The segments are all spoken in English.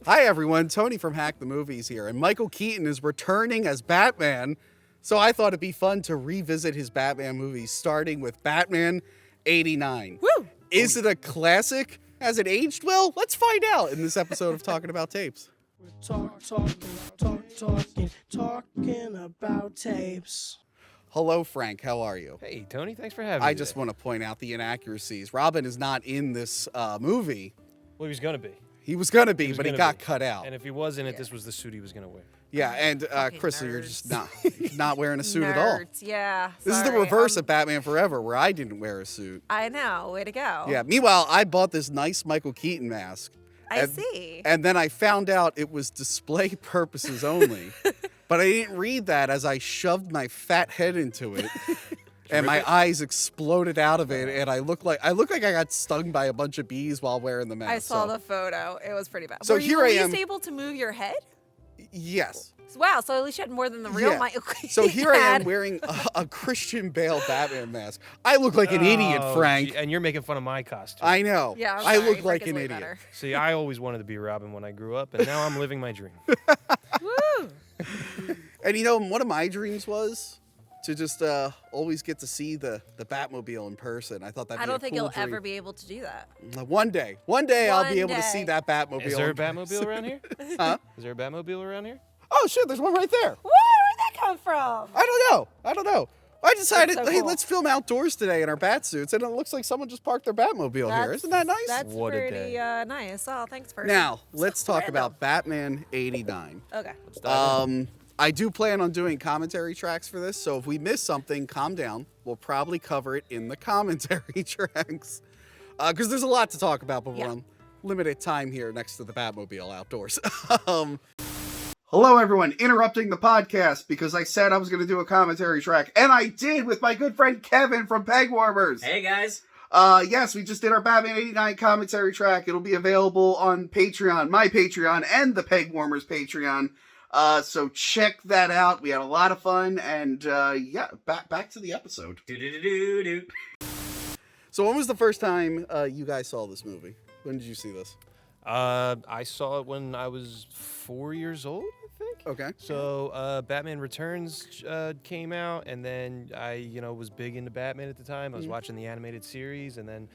Hi everyone, Tony from Hack the Movies here, and Michael Keaton is returning as Batman, so I thought it'd be fun to revisit his Batman movies, starting with Batman 89. Woo! Is it a classic? Has it aged well? Let's find out in this episode of Talking About Tapes. We're talking about tapes. Hello Frank, how are you? Hey, Tony, thanks for having me. I just want to point out the inaccuracies. Robin is not in this movie. Well, he was going to be. He was going to be, but he got cut out. And if he was in it, this was the suit he was going to wear. Yeah, and Crystal, you're just not wearing a suit at all. Yeah. This is the reverse of Batman Forever, where I didn't wear a suit. I know. Way to go. Yeah. Meanwhile, I bought this nice Michael Keaton mask. I see. And then I found out it was display purposes only. But I didn't read that as I shoved my fat head into it. And my eyes exploded out of it, and I look like I got stung by a bunch of bees while wearing the mask. I saw the photo. It was pretty bad. So Were here you I at am. least able to move your head? Yes. Wow, so at least you had more than the real Michael Keaton. So here I am wearing a Christian Bale Batman mask. I look like an idiot, Frank. Gee, and you're making fun of my costume. I know. Yeah, I sorry. look Frank like is an way idiot. better. See, I always wanted to be Robin when I grew up, and now I'm living my dream. Woo! And you know, one of my dreams was to just always get to see the Batmobile in person. I thought that'd be I a don't think cool you'll dream. ever be able to do that. One day I'll be able to One see day. that Batmobile. Is there a in person. Batmobile around here? Huh? Is there a Batmobile around here? Oh shit, there's one right there. Where did that come from? I don't know. I decided, so hey, cool. let's film outdoors today in our bat suits, and it looks like someone just parked their Batmobile here. Isn't that nice? That's What a pretty day. nice. Oh, thanks for Now, let's talk random. about Batman 89. Okay. Let's dive in. I do plan on doing commentary tracks for this, so if we miss something, calm down. We'll probably cover it in the commentary tracks. Because there's a lot to talk about, but we're on limited time here next to the Batmobile outdoors. Hello, everyone. Interrupting the podcast because I said I was going to do a commentary track, and I did with my good friend Kevin from Peg Warmers. Hey, guys. Yes, we just did our Batman 89 commentary track. It'll be available on Patreon, my Patreon, and the Peg Warmers Patreon. So check that out. We had a lot of fun, and yeah, back to the episode. Do. So when was the first time you guys saw this movie? When did you see this? I saw it when I was 4 years old, I think. Okay. So Batman Returns came out, and then I, was big into Batman at the time. I was watching the animated series, and then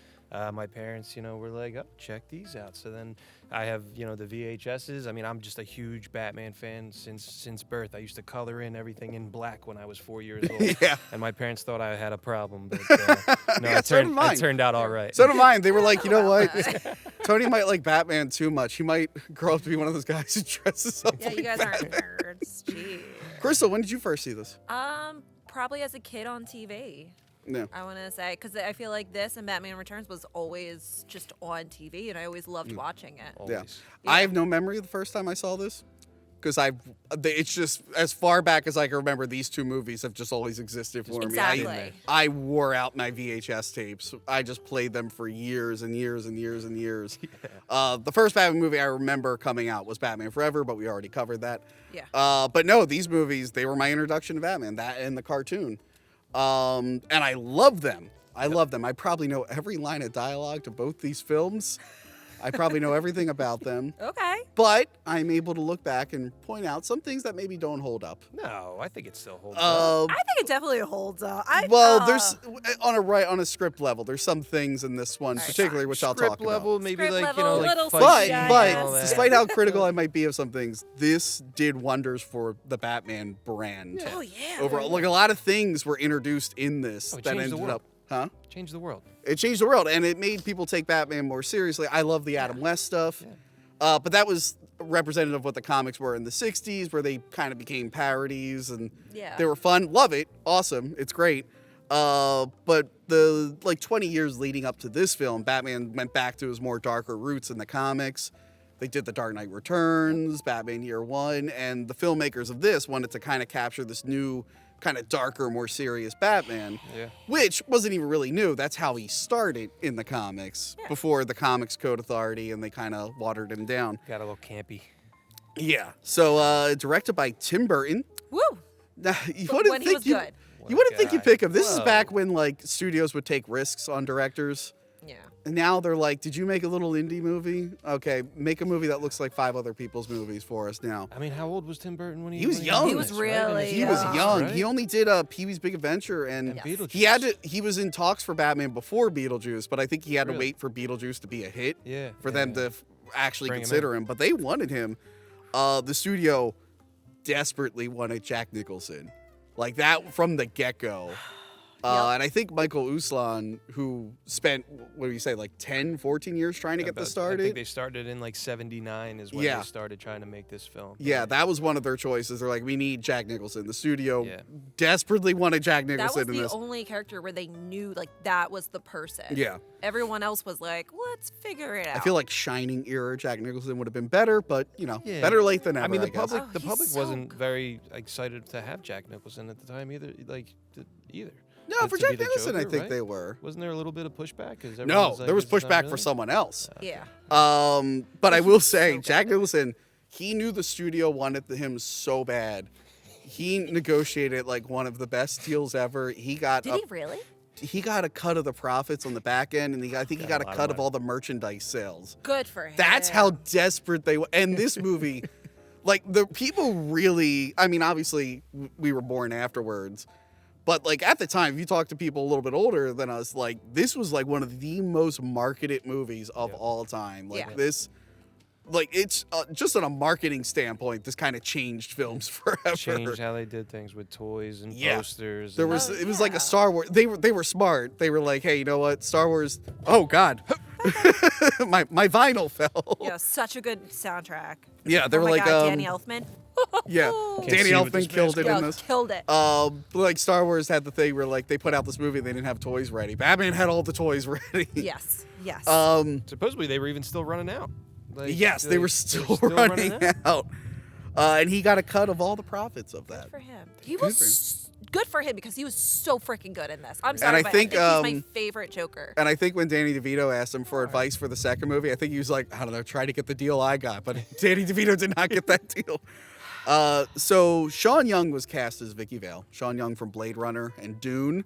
my parents, were like, "Oh, check these out." So then I have, the VHSs. I mean, I'm just a huge Batman fan since birth. I used to color in everything in black when I was 4 years old. Yeah. And my parents thought I had a problem, but no, Yeah, so did mine. it turned out all right. So did mine. They were like, you know what? Tony might like Batman too much. He might grow up to be one of those guys who dresses up Yeah, like you guys Batman. aren't nerds. Jeez. Crystal, when did you first see this? Probably as a kid on TV. No. I want to say, because I feel like this and Batman Returns was always just on TV, and I always loved watching it. Yeah. Always. I have no memory of the first time I saw this. Because it's just, as far back as I can remember, these two movies have just always existed for Exactly. me. I wore out my VHS tapes. I just played them for years and years and years and years. Yeah. The first Batman movie I remember coming out was Batman Forever, but we already covered that. Yeah. But no, these movies, they were my introduction to Batman, that and the cartoon. And I love them. I love them. I probably know every line of dialogue to both these films. I probably know everything about them. Okay. But I'm able to look back and point out some things that maybe don't hold up. No, I think it still holds up. I think it definitely holds up. There's on a script level, there's some things in this one, particularly which I'll talk Script level, about. maybe Script like level, little fight CGI, scenes But and all that. despite how critical I might be of some things, this did wonders for the Batman brand. Oh, yeah. Overall, like a lot of things were introduced in this it that changed the ended world. up, huh? Change the world. It changed the world, and it made people take Batman more seriously. I love the Adam West stuff, but that was representative of what the comics were in the 60s, where they kind of became parodies, and they were fun. Love it. Awesome. It's great. But the 20 years leading up to this film, Batman went back to his more darker roots in the comics. They did The Dark Knight Returns, Batman Year One, and the filmmakers of this wanted to kind of capture this new kind of darker, more serious Batman, which wasn't even really new. That's how he started in the comics before the Comics Code Authority, and they kind of watered him down. Got a little campy. Yeah. So directed by Tim Burton. Woo. Now, you But wouldn't when he think was you, good. you wouldn't think you'd pick him. This is Whoa. back when like studios would take risks on directors. Yeah. And now they're like, did you make a little indie movie? Okay, make a movie that looks like 5 other people's movies for us now. I mean, how old was Tim Burton when He was young. He was really He was young. Right? He only did Pee-wee's Big Adventure, and Beetlejuice. he was in talks for Batman before Beetlejuice, but I think he had to Really? wait for Beetlejuice to be a hit for Yeah. them to actually Bring him consider him. But they wanted him. The studio desperately wanted Jack Nicholson, like that from the get-go. And I think Michael Uslan, who spent, what do you say, like 10, 14 years trying to get this started? I think they started in like 79 is when they started trying to make this film. Yeah, that was one of their choices. They're like, we need Jack Nicholson. The studio desperately wanted Jack Nicholson in this. That was the only character where they knew like that was the person. Yeah. Everyone else was like, let's figure it out. I feel like Shining era Jack Nicholson would have been better, but better late than never. I mean, the guess. public wasn't very excited to have Jack Nicholson at the time either. No, for to Jack be the Nicholson, I Joker, think right? they were. Wasn't there a little bit of pushback? No, there was pushback for someone else. Yeah. But I will say, Jack Nicholson, he knew the studio wanted him so bad. He negotiated like one of the best deals ever. Did he really? He got a cut of the profits on the back end, and I think he got a cut of all the merchandise sales. Good for him. That's how desperate they were. And this movie, like the people really, I mean, obviously we were born afterwards. But like at the time, if you talk to people a little bit older than us, like this was like one of the most marketed movies of all time. Like this, like it's just on a marketing standpoint, this kind of changed films forever. Changed how they did things with toys and posters. There was it was like a Star Wars. They were smart. They were like, hey, you know what, Star Wars. Oh God, my vinyl fell. Yeah, such a good soundtrack. Yeah, they were like God, Danny Elfman. Yeah, Danny Elfman killed it in this. Killed it. Like Star Wars had the thing where like they put out this movie, they didn't have toys ready. Batman had all the toys ready. Yes. Supposedly they were even still running out. Like, yes, they were still running out. And he got a cut of all the profits of that. Good for him. He was good for him because he was so freaking good in this. I'm sorry, and but I think he's my favorite Joker. And I think when Danny DeVito asked him for advice for the second movie, I think he was like, I don't know, try to get the deal I got. But Danny DeVito did not get that deal. So Sean Young was cast as Vicki Vale. Sean Young from Blade Runner and Dune.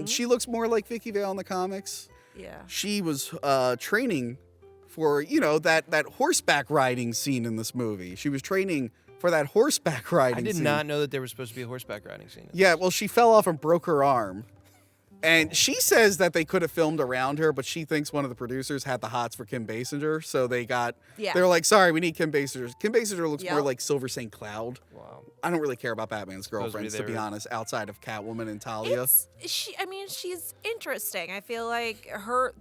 She looks more like Vicki Vale in the comics. Yeah. She was training for, that horseback riding scene in this movie. She was training for that horseback riding scene. I did not know that there was supposed to be a horseback riding scene. Yeah, well, she fell off and broke her arm. And she says that they could have filmed around her, but she thinks one of the producers had the hots for Kim Basinger, so they were like, sorry, we need Kim Basinger. Kim Basinger looks more like Silver St. Cloud. Wow. I don't really care about Batman's girlfriends, to be honest, outside of Catwoman and Talia. She's interesting. I feel like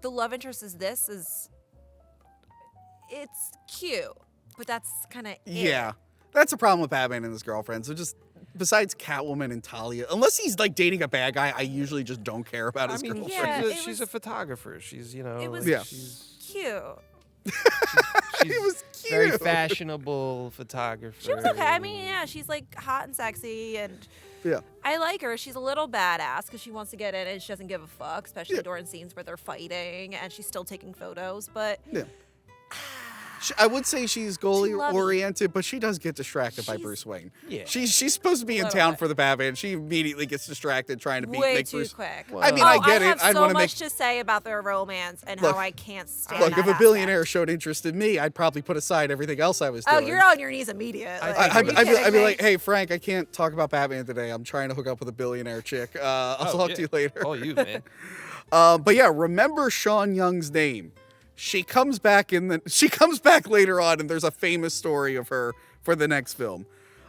the love interest it's cute, but that's kind of Yeah. That's the problem with Batman and his girlfriends. So just besides Catwoman and Talia, unless he's like dating a bad guy, I usually just don't care about his girlfriend. Yeah, she's a photographer. She's it was cute. It was cute. Very fashionable photographer. She was okay. I mean, yeah, she's like hot and sexy, and I like her. She's a little badass because she wants to get in and she doesn't give a fuck, especially during scenes where they're fighting and she's still taking photos. But I would say she's goalie-oriented, but she does get distracted by Bruce Wayne. Yeah. She's supposed to be in town for the Batman. She immediately gets distracted trying to way make too Bruce. quick. Well, I mean, I get it. I have so much to say about their romance and how I can't stand Look, if a billionaire showed interest in me, I'd probably put aside everything else I was doing. Oh, you're on your knees immediately. I'd be like, hey, Frank, I can't talk about Batman today. I'm trying to hook up with a billionaire chick. I'll talk to you later. Oh, you, man. But yeah, remember Sean Young's name. She comes back later on, and there's a famous story of her for the next film.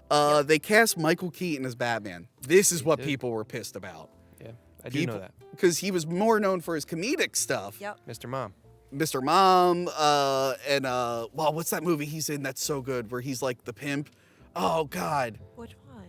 They cast Michael Keaton as Batman. This is what people were pissed about. Yeah, I do know that. Because he was more known for his comedic stuff. Yep. Mr. Mom. Mr. Mom, and what's that movie he's in that's so good where he's like the pimp? Oh God. Which one?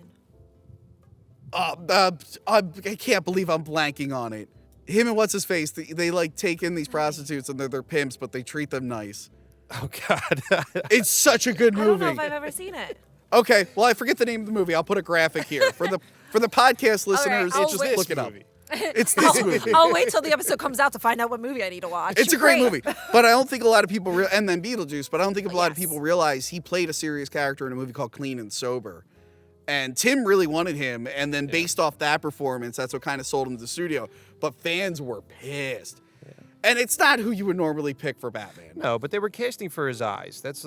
I can't believe I'm blanking on it. Him and what's his face? They like take in these prostitutes and they're their pimps, but they treat them nice. Oh God. It's such a good movie. I don't know if I've ever seen it. Okay, well I forget the name of the movie. I'll put a graphic here for the podcast listeners. I'll just wait. look it up. It's this movie. I'll wait till the episode comes out to find out what movie I need to watch. It's a great movie, but I don't think a lot of people and then Beetlejuice, but I don't think a lot of people realize he played a serious character in a movie called Clean and Sober. And Tim really wanted him, and then based off that performance, that's what kind of sold him to the studio. But fans were pissed. Yeah. And it's not who you would normally pick for Batman. No, but they were casting for his eyes. That's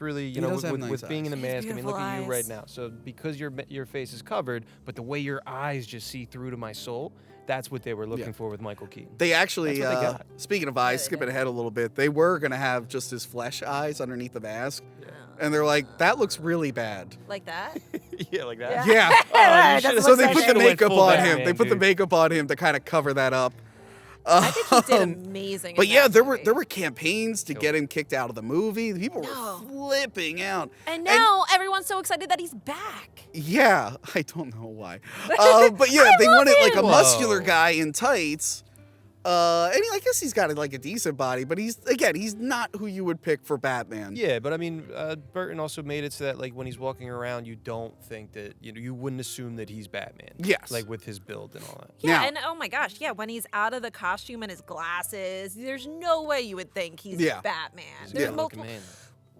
really, you know, with nice being in the eyes. mask. I mean, look at you right now. So because your face is covered, but the way your eyes just see through to my soul, that's what they were looking for with Michael Keaton. They actually, That's what they got. speaking of eyes, skipping ahead a little bit, they were going to have just his flesh eyes underneath the mask. And they're like, that looks really bad. Like that? Yeah, like that. Yeah. So they put the makeup on him. Batman, They put the makeup on him to kind of cover that up. I think he did amazing. But in yeah, that there movie. were campaigns to get him kicked out of the movie. The people were flipping out. And now everyone's so excited that he's back. Yeah, I don't know why. But yeah, they wanted like a him. muscular guy in tights. I guess he's got like a decent body, but he's not who you would pick for Batman. Yeah, but I mean, Burton also made it so that like when he's walking around, you don't think that you wouldn't assume that he's Batman. Yes, like with his build and all that. Yeah, and oh my gosh, yeah, when he's out of the costume and his glasses, there's no way you would think he's Batman. There's multiple.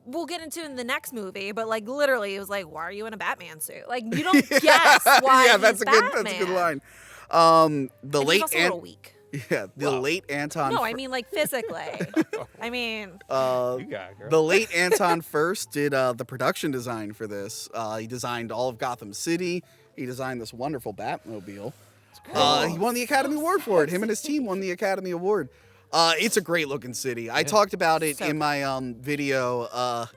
We'll get into in the next movie, but like literally, it was like, why are you in a Batman suit? Like you don't guess why. Yeah, he's that's a good line. The late he's also a little weak. Yeah, late Anton. No, I mean like physically. I mean, you got it, girl. The late Anton First did the production design for this. He designed all of Gotham City. He designed this wonderful Batmobile. He won the Academy Award for it. Him and his team won the Academy Award. It's a great looking city. I talked about it in my video.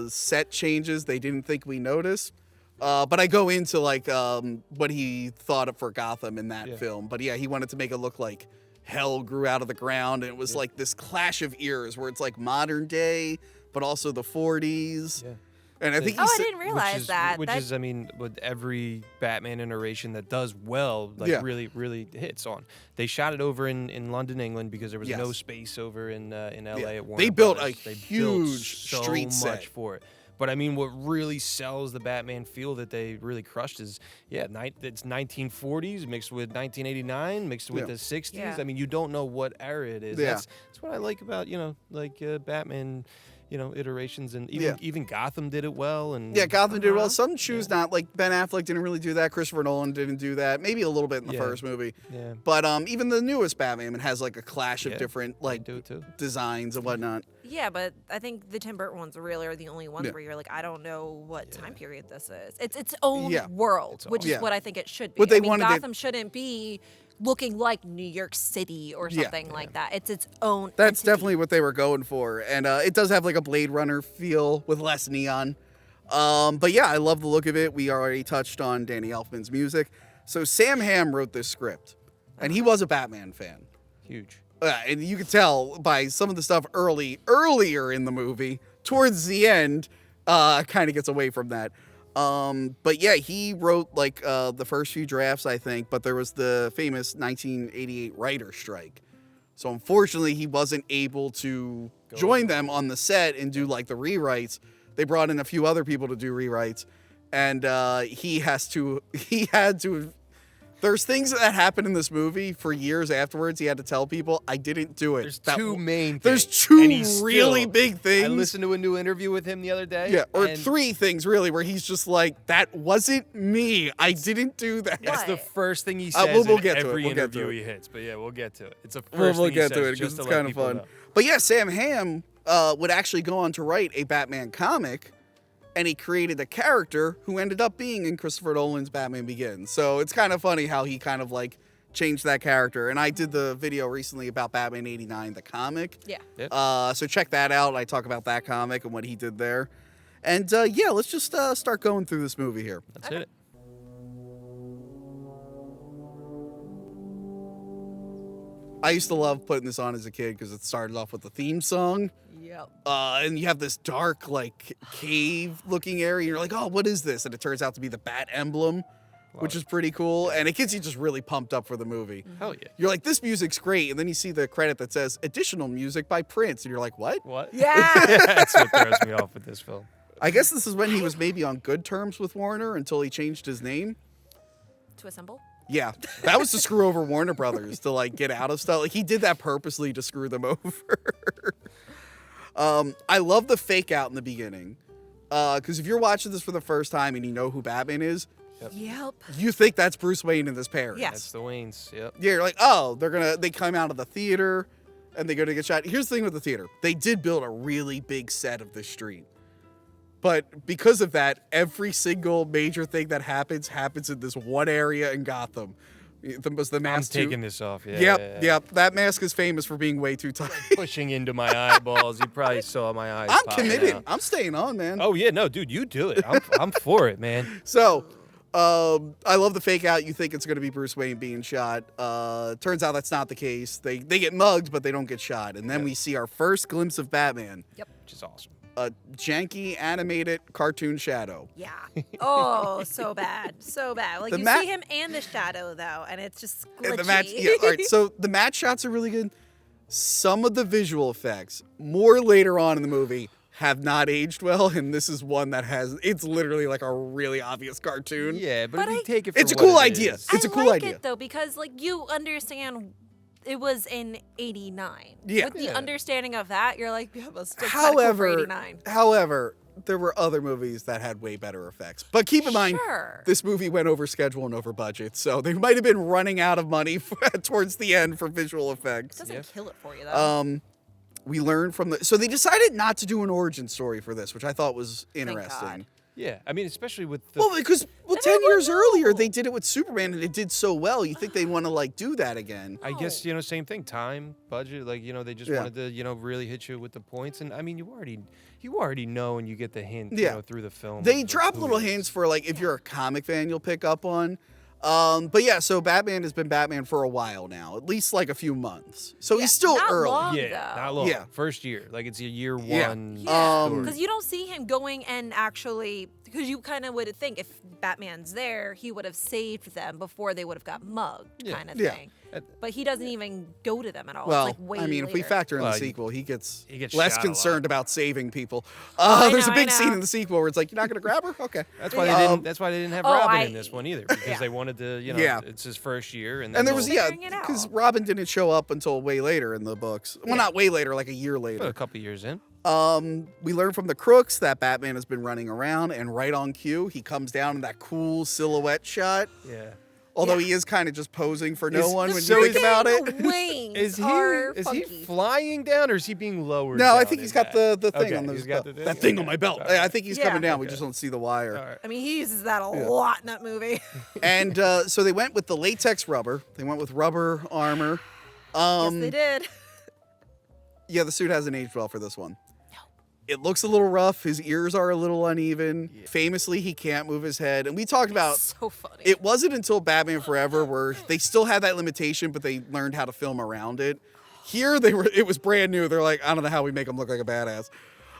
Set changes they didn't think we noticed. But I go into like what he thought of for Gotham in that film. But yeah, he wanted to make it look like hell grew out of the ground, and it was like this clash of eras where it's like modern day, but also the 40s. Yeah. And I think I didn't realize that. Which is, I mean, with every Batman iteration that does well, like really hits on. They shot it over in London, England, because there was no space over in LA at Warner They built Brothers. a huge so street much set for it. But I mean, what really sells the Batman feel that they really crushed is, it's 1940s mixed with 1989, mixed with the 60s. Yeah. I mean, you don't know what era it is. Yeah. That's what I like about, Batman, iterations, and even Gotham did it well. And yeah, Gotham did well. Some choose not. Like Ben Affleck didn't really do that. Christopher Nolan didn't do that. Maybe a little bit in the first movie. Yeah. But even the newest Batman has like a clash of different like do it too. designs and whatnot. Yeah, but I think the Tim Burton ones really are the only ones where you're like, I don't know what time period this is. It's its own world, which is what I think it should be. What they wanted Gotham shouldn't be looking like New York City or something like that. It's its own That's entity. definitely what they were going for. And it does have like a Blade Runner feel with less neon. But yeah, I love the look of it. We already touched on Danny Elfman's music. So Sam Hamm wrote this script, and he was a Batman fan. Huge. And you could tell by some of the stuff earlier in the movie, towards the end, kind of gets away from that. But yeah, he wrote like the first few drafts, I think, but there was the famous 1988 writer's strike. So unfortunately, he wasn't able to join them on the set and do like the rewrites. They brought in a few other people to do rewrites, and he had to. There's things that happen in this movie for years afterwards. He had to tell people, I didn't do it. There's two main things. There's two really big things. I listened to a new interview with him the other day. Yeah, or three things, really, where he's just like, that wasn't me. I didn't do that. That's the first thing he says we'll get in to it. every We'll get interview to it. he hits. But yeah, we'll get to it. It's the first We'll thing get he to says, it because just it's to let kind of people fun. know. But yeah, Sam Hamm would actually go on to write a Batman comic, and he created a character who ended up being in Christopher Nolan's Batman Begins. So it's kind of funny how he kind of like changed that character. And I did the video recently about Batman 89, the comic. Yeah. So check that out. I talk about that comic and what he did there. And yeah, let's just start going through this movie here. Let's hit it. I used to love putting this on as a kid because it started off with the theme song. Yep. And you have this dark, like, cave-looking area. You're like, oh, what is this? And it turns out to be the Bat emblem, which is pretty cool. And it gets you just really pumped up for the movie. Hell yeah. You're like, this music's great. And then you see the credit that says, additional music by Prince. And you're like, what? What? Yeah. That's what throws me off with this film. I guess this is when he was maybe on good terms with Warner until he changed his name. To assemble? Yeah, that was to screw over Warner Brothers to like get out of stuff. Like he did that purposely to screw them over. I love the fake out in the beginning. Because if you're watching this for the first time and you know who Batman is, Yep. You think that's Bruce Wayne and his parents. Yeah. That's the Waynes. Yep. Yeah, you're like, oh, they come out of the theater and they go to get shot. Here's the thing with the theater. They did build a really big set of the street. But because of that, every single major thing that happens in this one area in Gotham. The mask. I'm taking this off. Yeah. Yep. That mask is famous for being way too tight. Pushing into my eyeballs. You probably saw my eyes. I'm committed. I'm staying on, man. Oh yeah, no, dude, you do it. I'm for it, man. So, I love the fake out. You think it's going to be Bruce Wayne being shot. Turns out that's not the case. They get mugged, but they don't get shot. And then we see our first glimpse of Batman. Yep. Which is awesome. A janky animated cartoon shadow. Yeah. Oh, so bad. So bad. Like, you see him and the shadow, though, and it's just glitchy. All right, so the matte shots are really good. Some of the visual effects, more later on in the movie, have not aged well, and this is one that it's literally like a really obvious cartoon. Yeah, but if you take it for it's a cool what idea. is. It's a cool idea. I like it, though, because, like, you understand it was in 89. Yeah. With the understanding of that, you're like, yeah, but still However, 89. There were other movies that had way better effects. But keep in mind, this movie went over schedule and over budget, so they might have been running out of money towards the end for visual effects. It doesn't kill it for you, though. We learned from so they decided not to do an origin story for this, which I thought was interesting. Yeah, I mean, especially with the... because 10 years earlier, they did it with Superman, and it did so well. You think they want to, like, do that again. I guess, same thing. Time, budget, like, they just wanted to, really hit you with the points. And, I mean, you already know and you get the hint, through the film. They drop little hints for, like, if you're a comic fan, you'll pick up on. But yeah, so Batman has been Batman for a while now, at least like a few months. So he's still early. Long, not long. Yeah. First year. Like it's a year one. Yeah. Because you don't see him going and actually, because you kind of would think if Batman's there, he would have saved them before they would have got mugged, kind of thing. But he doesn't even go to them at all. Well, it's like way if we later. factor in the sequel, he gets less shot concerned about saving people. There's a big scene in the sequel where it's like, you're not going to grab her? Okay. That's why they didn't have Robin in this one either, because they wanted to, it's his first year. And there was, because Robin didn't show up until way later in the books. Well, not way later, like a year later. But a couple years in. We learned from the crooks that Batman has been running around, and right on cue, he comes down in that cool silhouette shot. Yeah. Although he is kind of just posing for no one when you think about it. Wings is he flying down or is he being lowered? No, I think he's got the thing on that thing on my belt. Right. I think he's coming down. We just don't see the wire. Right. I mean, he uses that a lot in that movie. And so they went with the latex rubber. They went with rubber armor. Yes, they did. Yeah, the suit hasn't aged well for this one. It looks a little rough. His ears are a little uneven. Yeah. Famously, he can't move his head. And we talked about so funny. It wasn't until Batman Forever where they still had that limitation, but they learned how to film around it. Here, it was brand new. They're like, I don't know how we make him look like a badass.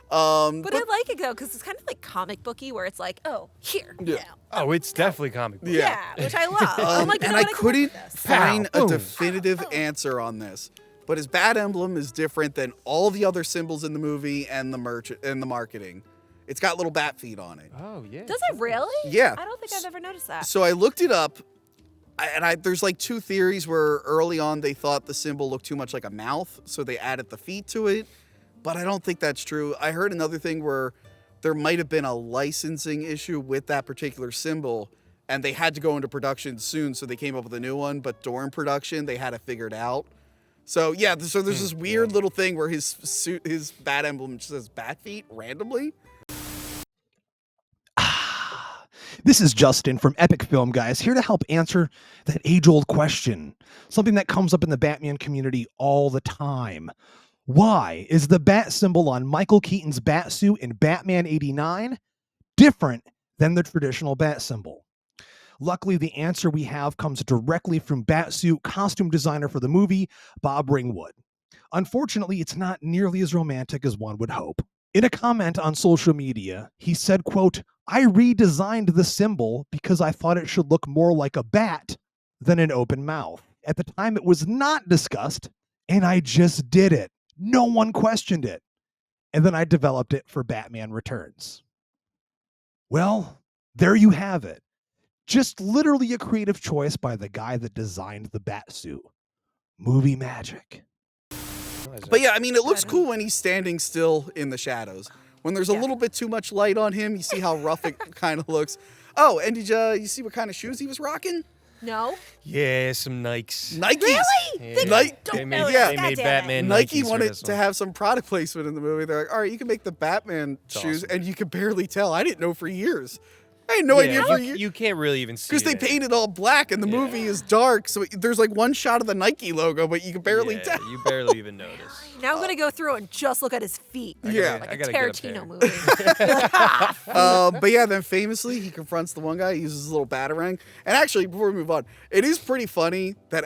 But I like it, though, because it's kind of like comic booky, where it's like, oh, here. Yeah. Oh, it's definitely comic book. Yeah, which I love. I'm like, and I couldn't find a definitive answer on this. But his bat emblem is different than all the other symbols in the movie and the marketing. It's got little bat feet on it. Oh, yeah. Does it really? Yeah. I don't think I've ever noticed that. So I looked it up, and there's like two theories where early on they thought the symbol looked too much like a mouth, so they added the feet to it. But I don't think that's true. I heard another thing where there might have been a licensing issue with that particular symbol, and they had to go into production soon, so they came up with a new one. But during production, they had it figured out. So yeah, there's this weird little thing where his bat emblem just says bat feet randomly. This is Justin from Epic Film Guys, here to help answer that age-old question, something that comes up in the Batman community all the time. Why is the bat symbol on Michael Keaton's bat suit in Batman 89 different than the traditional bat symbol? Luckily, the answer we have comes directly from Batsuit costume designer for the movie, Bob Ringwood. Unfortunately, it's not nearly as romantic as one would hope. In a comment on social media, he said, quote, "I redesigned the symbol because I thought it should look more like a bat than an open mouth. At the time, it was not discussed, and I just did it. No one questioned it. And then I developed it for Batman Returns." Well, there you have it. Just literally a creative choice by the guy that designed the Batsuit. Movie magic. But yeah, I mean, it looks cool when he's standing still in the shadows. When there's a little bit too much light on him, you see how rough it kind of looks. Oh, and did you see what kind of shoes he was rocking? No. Yeah, some Nikes. Nikes. Really? Yeah. They made Batman Nike Nikes wanted to have some product placement in the movie. They're like, all right, you can make the Batman shoes, and you can barely tell. I didn't know for years. I had no idea for years. You can't really even see because they painted all black, and the movie is dark, so there's like one shot of the Nike logo, but you can barely tell. You barely even notice. Now I'm gonna go through and just look at his feet. I like a Tarantino movie. But yeah, then famously he confronts the one guy. He uses his little batarang. And actually, before we move on, it is pretty funny that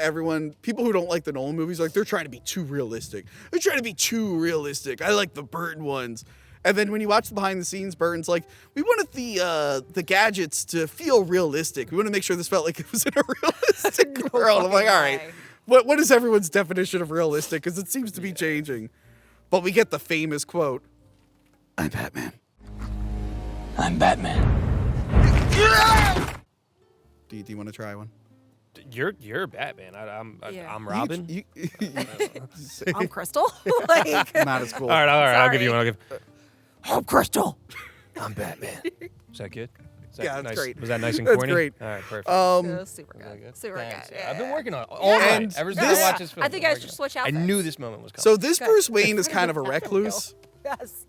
people who don't like the Nolan movies, like they're trying to be too realistic. They're trying to be too realistic. I like the Burton ones. And then when you watch the behind the scenes, Burton's like, we wanted the gadgets to feel realistic. We want to make sure this felt like it was in a realistic world. I'm like, all right, what is everyone's definition of realistic? Because it seems to be changing. But we get the famous quote, I'm Batman. I'm Batman. Do you want to try one? You're Batman. I'm Robin. I'm Crystal. Like, not as cool. All right. I'll give you one. I'm Crystal. I'm Batman. Is that good? That's nice? great. Was that nice and That's corny? great. All right, perfect. Super good. Super Thanks. good. Yeah. I've been working on it all night. Ever since I watched this film. I think I should switch I outfits. knew this moment was coming. So this Bruce Wayne is kind of a recluse. Yes.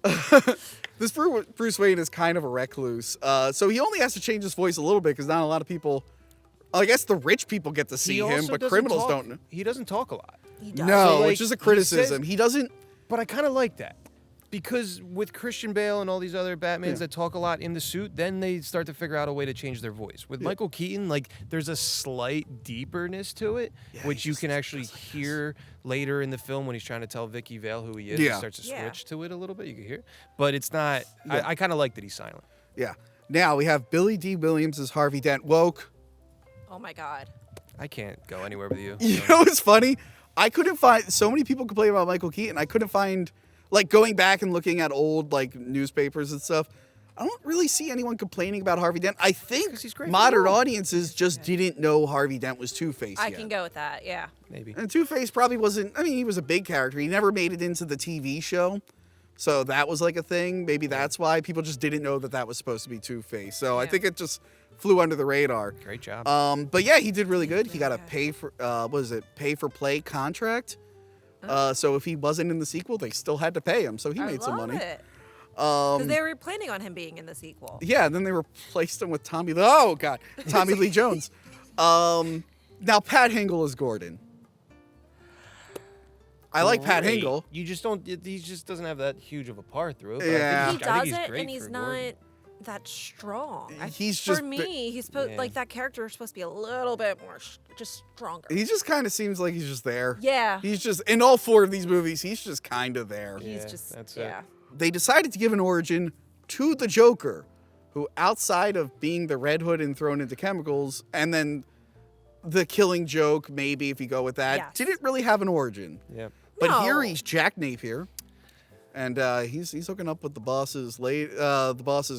This Bruce Wayne is kind of a recluse. So he only has to change his voice a little bit because not a lot of people. I guess the rich people get to see him, but criminals don't. He doesn't talk a lot. He does. No, So, which is a criticism. He doesn't. But I kind of like that. Because with Christian Bale and all these other Batmans that talk a lot in the suit, then they start to figure out a way to change their voice. With Michael Keaton, like there's a slight deeperness to it, which you can actually hear later in the film when he's trying to tell Vicki Vale who he is. He starts to switch to it a little bit. You can hear it. But it's not, I kind of like that he's silent. Yeah. Now we have Billy D. Williams as Harvey Dent. Woke. Oh my God. I can't go anywhere with you. You know what's funny? I couldn't find, so many people complain about Michael Keaton. I couldn't find, like going back and looking at old like newspapers and stuff, I don't really see anyone complaining about Harvey Dent. I think modern audiences just didn't know Harvey Dent was Two-Face I yet. can go with that, yeah. Maybe. And Two-Face probably wasn't, I mean, he was a big character. He never made it into the TV show. So that was like a thing. Maybe that's why people just didn't know that was supposed to be Two-Face. So I think it just flew under the radar. Great job. But yeah, he did really good. He got a pay for play contract. So if he wasn't in the sequel, they still had to pay him. So he made some money. Because they were planning on him being in the sequel. Yeah, and then they replaced him with Tommy Lee Jones. Now Pat Hingle is Gordon. I like Pat Hingle. You just don't. He just doesn't have that huge of a part through it. But Yeah. He I think does he's it, great and he's for not Gordon. that strong. He's for just me, he's supposed like that character is supposed to be a little bit more just stronger. He just kind of seems like he's just there. Yeah. He's just in all four of these movies. He's just kind of there. He's just that's yeah. They decided to give an origin to the Joker, who outside of being the Red Hood and thrown into chemicals, and then the Killing Joke, maybe if you go with that, didn't really have an origin. Yeah. But here he's Jack Napier, and he's hooking up with the boss's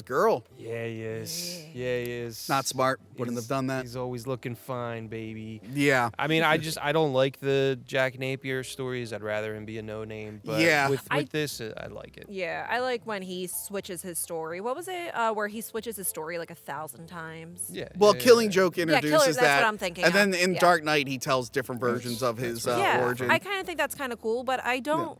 girl. Yeah, he is. Yeah, he is. Not smart. Wouldn't have done that. He's always looking fine, baby. Yeah. I mean, I don't like the Jack Napier stories. I'd rather him be a no-name. But with this, I like it. Yeah, I like when he switches his story. What was it? Where he switches his story like 1,000 times. Yeah. Well, Killing Joke introduces that's that. what I'm thinking and of. then in Dark Knight, he tells different versions of his origin. I kind of think that's kind of cool, but I don't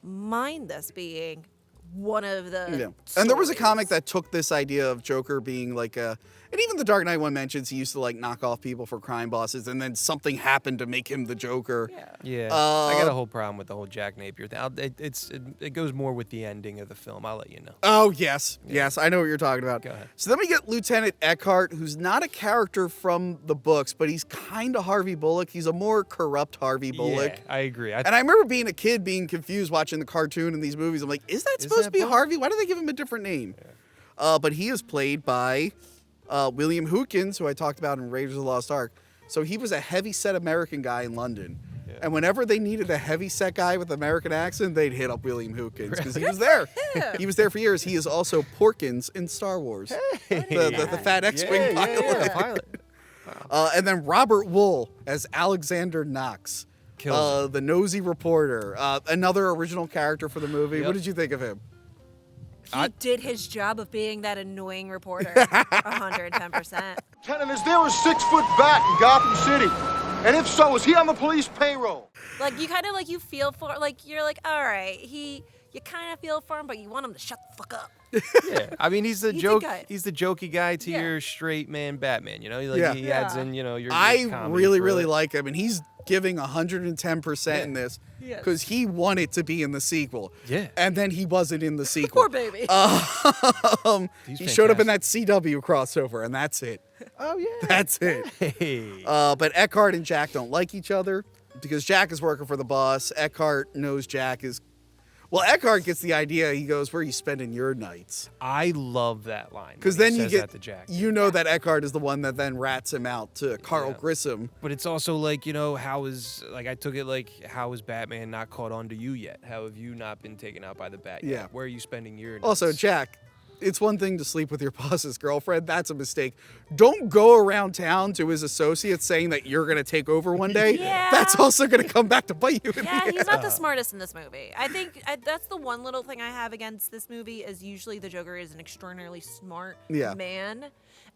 mind this being one of the And there was a comic that took this idea of Joker being like a, and even the Dark Knight one mentions he used to like knock off people for crime bosses, and then something happened to make him the Joker. Yeah, I got a whole problem with the whole Jack Napier thing. It goes more with the ending of the film. I'll let you know. Oh, yes. Yes, I know what you're talking about. Go ahead. So then we get Lieutenant Eckhart, who's not a character from the books, but he's kind of Harvey Bullock. He's a more corrupt Harvey Bullock. Yeah, I agree. And I remember being a kid being confused watching the cartoon and these movies. I'm like, is that supposed to be Harvey? Why do they give him a different name? Yeah. But he is played by William Hootkins, who I talked about in Raiders of the Lost Ark. So he was a heavy-set American guy in London. Yeah. And whenever they needed a heavy-set guy with an American accent, they'd hit up William Hootkins because he was there. He was there for years. He is also Porkins in Star Wars. Hey. The fat X-Wing pilot. Wow. And then Robert Wool as Alexander Knox. The nosy reporter. Another original character for the movie. Yep. What did you think of him? He did his job of being that annoying reporter. 110%. Tenant, is there a 6-foot bat in Gotham City? And if so, is he on the police payroll? Like, you kind of, like, you feel for, like, you're like, all right, you kind of feel for him, but you want him to shut the fuck up. Yeah, I mean, he's the jokey guy to Yeah. your straight man Batman, you know? Like, he adds in, you know, your I comedy really, for really it. like him, and he's giving 110% in this because he wanted to be in the sequel. Yeah. And then he wasn't in the sequel. Poor baby. He showed up in that CW crossover, and that's it. Oh, yeah. That's it. Hey. But Eckhart and Jack don't like each other because Jack is working for the boss. Eckhart knows Jack is... Well, Eckhart gets the idea. He goes, where are you spending your nights? I love that line. Because when then he you says get... that to Jack. You know that Eckhart is the one that then rats him out to Carl Yeah. Grissom. But it's also like, you know, I took it like, how is Batman not caught on to you yet? How have you not been taken out by the bat yet? Yeah. Where are you spending your nights? Also, Jack, it's one thing to sleep with your boss's girlfriend. That's a mistake. Don't go around town to his associates saying that you're going to take over one day. Yeah. That's also going to come back to bite you in Yeah, the he's ass. not the smartest in this movie. I think that's the one little thing I have against this movie is usually the Joker is an extraordinarily smart man.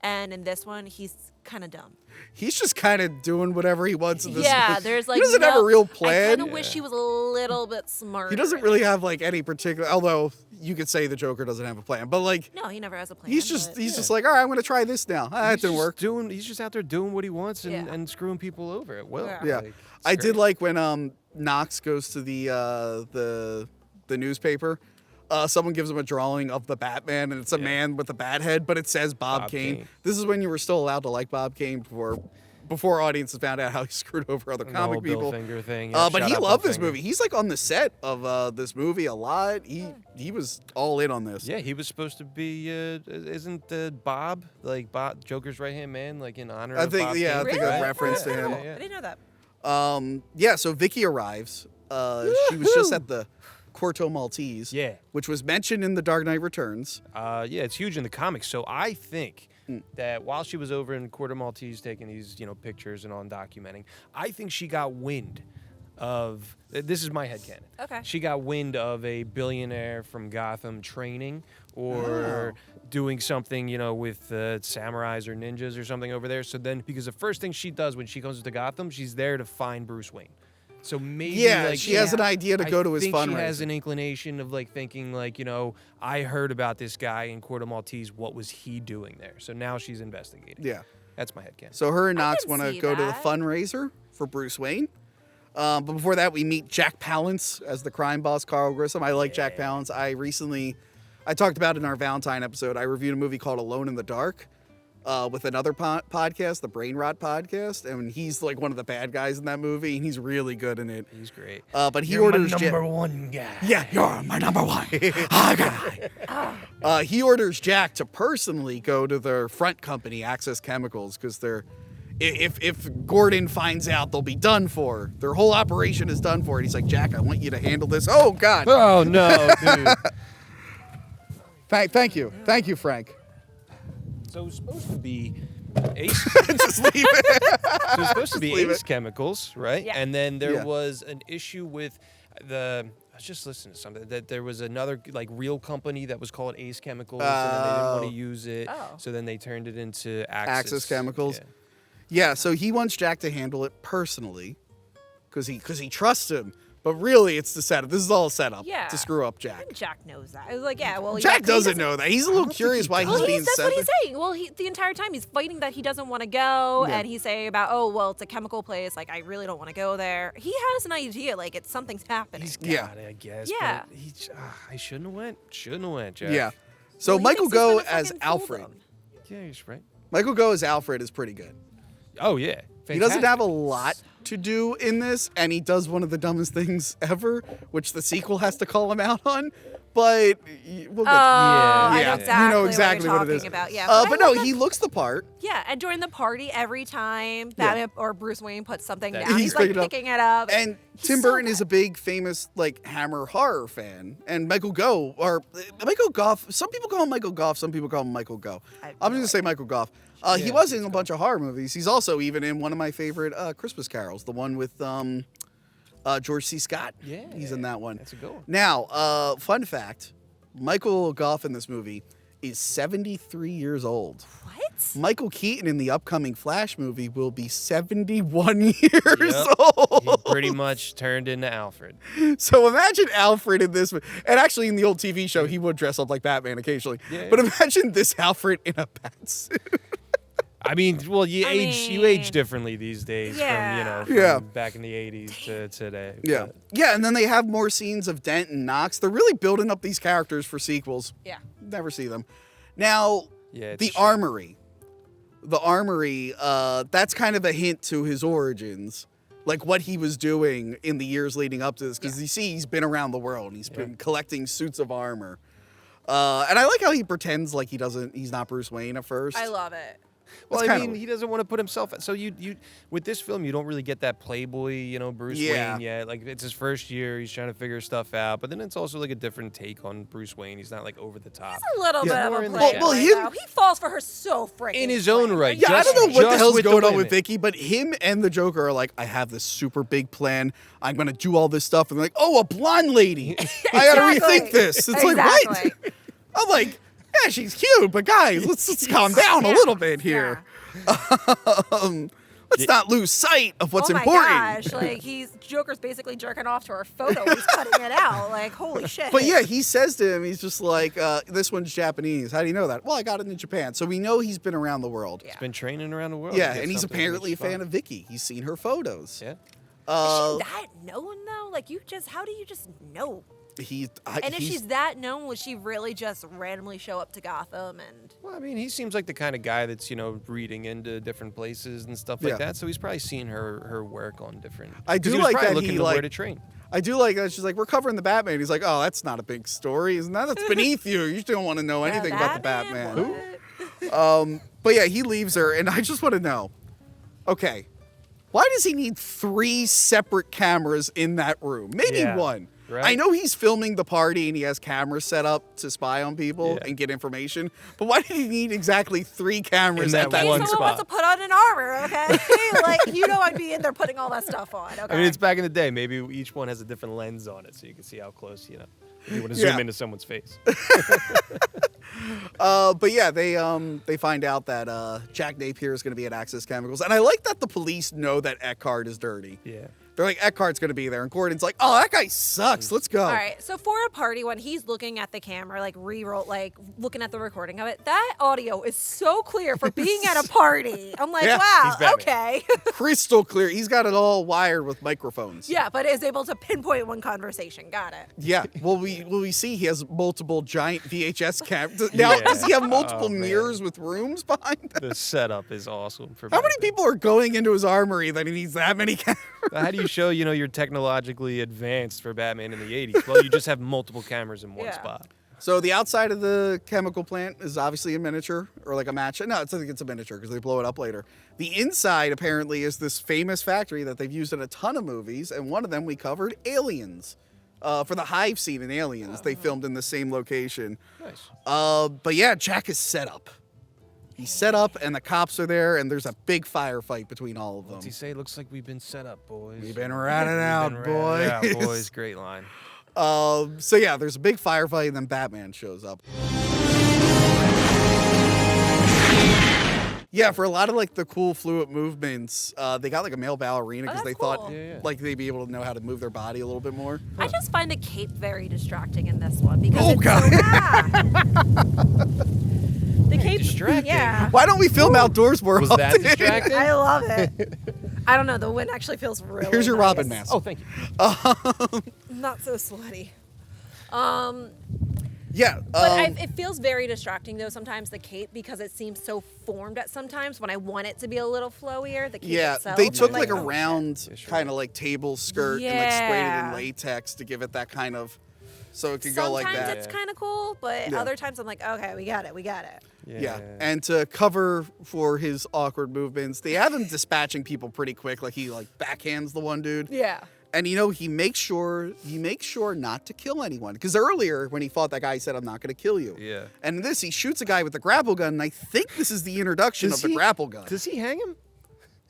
And in this one, he's kind of dumb. He's just kind of doing whatever he wants in this movie. There's like he doesn't have a real plan. I kind of wish he was a little bit smarter. He doesn't really have like any particular, although you could say the Joker doesn't have a plan, but like No, he never has a plan. he's just like, all right, I'm going to try this now. That didn't work. He's just out there doing what he wants and screwing people over at will. Yeah. Like, I it's did great. like when Knox goes to the newspaper. Someone gives him a drawing of the Batman, and it's a man with a bat head, but it says Bob Kane. Kane. This is when you were still allowed to like Bob Kane before audiences found out how he screwed over other The comic whole Bill people. Finger thing. But Shout he out loved Bill this Finger. movie. He's like on the set of this movie a lot. He was all in on this. Yeah, he was supposed to be. Isn't Bob Joker's right hand man, like in honor of Bob Kane? I think a Really? reference to him. I didn't know that. So Vicki arrives. She was just at the Corto Maltese, which was mentioned in The Dark Knight Returns. Yeah, it's huge in the comics. So I think that while she was over in Corto Maltese taking these, pictures and on documenting, I think she got wind of. This is my headcanon. Okay. She got wind of a billionaire from Gotham training or doing something, with samurais or ninjas or something over there. So then, because the first thing she does when she comes to Gotham, she's there to find Bruce Wayne. So maybe she has an idea to go to his I think fundraiser. she has an inclination of thinking I heard about this guy in Corto Maltese. What was he doing there? So now she's investigating. Yeah. That's my headcanon. So her and Knox can want to see go to the that. fundraiser for Bruce Wayne. But before that, we meet Jack Palance as the crime boss, Carl Grissom. I like Jack Palance. I talked about it in our Valentine episode. I reviewed a movie called Alone in the Dark with another podcast, the Brain Rot podcast. And he's like one of the bad guys in that movie. And he's really good in it. He's great. But he orders number one guy. Yeah, you're my number one guy. He orders Jack to personally go to their front company, Access Chemicals, because if Gordon finds out, they'll be done for. Their whole operation is done for. And he's like, Jack, I want you to handle this. Oh, God. Oh, no, dude. Thank you. Thank you, Frank. So it was supposed to be Ace. Just leave it. It was supposed to be leave Ace it. Chemicals, right? Yeah. And then there Yeah. was an issue with I was just listening to something that there was another real company that was called Ace Chemicals, and then they didn't want to use it, so then they turned it into Access Chemicals. Yeah. Yeah, so he wants Jack to handle it personally because he trusts him. But really, it's the setup. This is all a setup to screw up Jack. And Jack knows that. I was like, yeah, well, Jack he doesn't know that. He's a little curious why he's being that's sent. what he's saying. Well, the entire time he's fighting that he doesn't want to go, and he's saying about, oh, well, it's a chemical place. Like, I really don't want to go there. He has an idea. Like, something's happening. He's got Yeah. it, I guess. Yeah. But I shouldn't have went. Shouldn't have went, Jack. Yeah. So Well, he Michael thinks he's Goh gonna as fucking fool Alfred. them. Yeah, he's right. Michael Goh as Alfred is pretty good. Oh, yeah. He doesn't have a Fantastic. lot to do in this, and he does one of the dumbest things ever, which the sequel has to call him out on. But we'll get I Yeah. know exactly, you know exactly what, what you're it is. talking about. Yeah, But I no, love he that- looks the part. Yeah, and during the party, every time Batman or Bruce Wayne puts something That- down, He's he's like picking it up. picking it up. And he's Tim so Burton is good. a big, famous, Hammer horror fan. And Michael Goh, or Michael Goff, some people call him Michael Goff, some people call him Michael Goh. I'm just going to say Michael Goff. He was in a bunch of horror movies. He's also even in one of my favorite Christmas carols, the one with George C. Scott. Yeah. He's in that one. That's a good one. Now, fun fact, Michael Goff in this movie is 73 years old. What? Michael Keaton in the upcoming Flash movie will be 71 years old. He pretty much turned into Alfred. So imagine Alfred in this, and actually in the old TV show, he would dress up like Batman occasionally. Yeah. But imagine this Alfred in a bat suit. I mean, well, you age differently these days from back in the 80s to today. Yeah. But. Yeah, and then they have more scenes of Dent and Knox. They're really building up these characters for sequels. Yeah. Never see them. Now, Yeah, the Armory. The Armory, that's kind of a hint to his origins. Like what he was doing in the years leading up to this. Because you see, he's been around the world. He's been collecting suits of armor. And I like how he pretends like he's not Bruce Wayne at first. I love it. Well, I mean, he doesn't want to put himself. So you with this film, you don't really get that playboy, Bruce Wayne yet. Like it's his first year, he's trying to figure stuff out. But then it's also like a different take on Bruce Wayne. He's not like over the top. He's a little bit of a in the playboy. Well, He falls for her so freaking in his own right. Yeah, I don't know what the hell's going on with women. Vicki, but him and the Joker are like, I have this super big plan. I'm going to do all this stuff. And they're like, oh, a blonde lady. I got to rethink this. It's like, what? I'm like, yeah, she's cute, but guys, let's calm down a little bit here. Let's not lose sight of what's important. Oh my gosh, like Joker's basically jerking off to her photo. He's cutting it out. Like, holy shit. But yeah, he says to him, he's just like, this one's Japanese. How do you know that? Well, I got it in Japan. So we know he's been around the world. He's been training around the world. Yeah, and he's apparently a fan of Vicki. He's seen her photos. Yeah. Is she that known though? Like how do you just know? If she's that known, would she really just randomly show up to Gotham and? Well, I mean, he seems like the kind of guy that's reading into different places and stuff like that. So he's probably seen her work on different. I do he was like probably that looking he to like where to train. I do like that. She's like, we're covering the Batman. He's like, oh, that's not a big story. Isn't that? That's beneath you. You don't want to know anything about the Batman. But yeah, he leaves her, and I just want to know, okay, why does he need 3 separate cameras in that room? Maybe one. Right. I know he's filming the party and he has cameras set up to spy on people and get information, but why did he need exactly 3 cameras at that one spot? Someone wants to put on an armor, okay? Like, I'd be in there putting all that stuff on, okay? I mean, it's back in the day. Maybe each one has a different lens on it so you can see how close, you want to zoom into someone's face. But yeah, they find out that Jack Napier is going to be at Axis Chemicals, and I like that the police know that Eckhart is dirty. Yeah. They're like, Eckhart's going to be there. And Gordon's like, oh, that guy sucks. Let's go. All right. So for a party, when he's looking at the camera, like looking at the recording of it, that audio is so clear for being at a party. I'm like, wow, okay. Crystal clear. He's got it all wired with microphones. Yeah, but is able to pinpoint one conversation. Got it. Yeah. Well, we see he has multiple giant VHS cameras. Now, does he have multiple mirrors with rooms behind them? The setup is awesome. How many people are going into his armory that he needs that many cameras? How do you show, you're technologically advanced for Batman in the 80s? Well, you just have multiple cameras in one spot. So the outside of the chemical plant is obviously a miniature or like a match. No, I think it's a miniature because they blow it up later. The inside apparently is this famous factory that they've used in a ton of movies, and one of them we covered, Aliens. For the hive scene in Aliens, they filmed in the same location. Nice. But yeah, Jack is set up. He's set up, and the cops are there, and there's a big firefight between all of them. What's he say? Looks like we've been set up, boys. We've been ratted out, boys. Yeah, boys. Great line. So yeah, there's a big firefight, and then Batman shows up. Yeah, for a lot of like the cool fluid movements, they got like a male ballerina because they thought like they'd be able to know how to move their body a little bit more. I just find the cape very distracting in this one because the cape, distracting. Yeah. Why don't we film outdoors more Was often? that distracting? I love it. I don't know. The wind actually feels really Here's your nice. Robin mask. Oh, thank you. Not so sweaty. Yeah. But it feels very distracting, though, sometimes, the cape, because it seems so formed at sometimes when I want it to be a little flowier, the cape itself. They took I'm like a oh, round kind of like table skirt and like sprayed it in latex to give it that kind of, so it could go like that. Sometimes it's kind of cool, but other times I'm like, okay, we got it. Yeah. And to cover for his awkward movements, they have him dispatching people pretty quick. Like he like backhands the one dude. Yeah. And he makes sure not to kill anyone. Because earlier when he fought that guy, he said, I'm not going to kill you. Yeah. And in this, he shoots a guy with the grapple gun, and I think this is the introduction of the grapple gun. Does he hang him?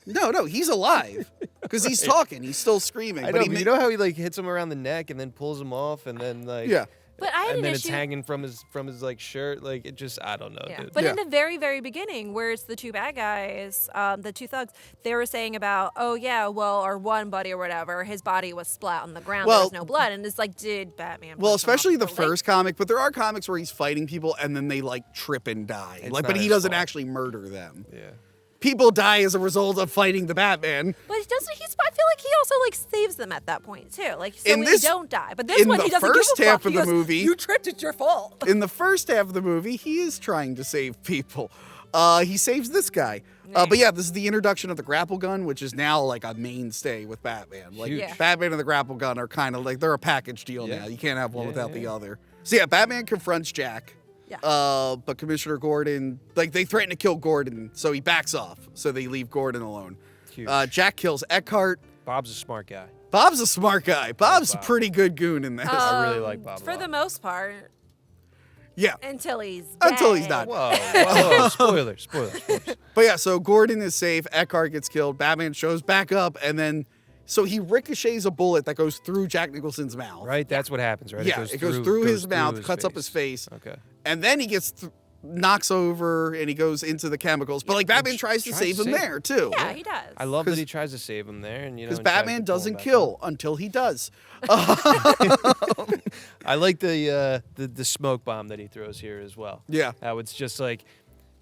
No, he's alive. Because he's talking. He's still screaming. I know, but you know how he like hits him around the neck and then pulls him off and then like... Yeah. But I had and then an it's issue. hanging from his like shirt. Like it just, I don't know, dude. But in the very, very beginning, where it's the two bad guys, the two thugs, they were saying about, oh yeah, well, our one buddy or whatever, his body was splat on the ground. There was no blood, and it's like, did Batman? Well, especially the first comic, but there are comics where he's fighting people and then they like trip and die. But he doesn't actually murder them. Yeah. People die as a result of fighting the Batman. But doesn't he? I feel like he also like saves them at that point too. Like so In they this- don't die. But this one, in he the doesn't give first a fuck. half of He the goes, movie- you tripped. It's your fault. In the first half of the movie, he is trying to save people. He saves this guy. But yeah, this is the introduction of the grapple gun, which is now like a mainstay with Batman. Like Huge. Batman and the grapple gun are kind of like they're a package deal now. You can't have one without the other. So yeah, Batman confronts Jack. Yeah. But Commissioner Gordon, like they threaten to kill Gordon, so he backs off. So they leave Gordon alone. Huge. Jack kills Eckhart. Bob's a smart guy. Bob's a smart guy. Bob's a pretty good goon in this. I really like Bob a For lot. the most part, Yeah. until he's dead. Until he's not. Whoa. Spoilers. But yeah, so Gordon is safe. Eckhart gets killed. Batman shows back up, and then so he ricochets a bullet that goes through Jack Nicholson's mouth. Right? That's what happens, right? Yeah, it goes through his mouth, cuts up his face. Okay. And then he gets knocks over and he goes into the chemicals. But like Batman tries to save him there too. Yeah, he does. I love that he tries to save him there, and Because and tries Batman to pull him doesn't back kill until he does. up. I like the smoke bomb that he throws here as well. Yeah. How it's just like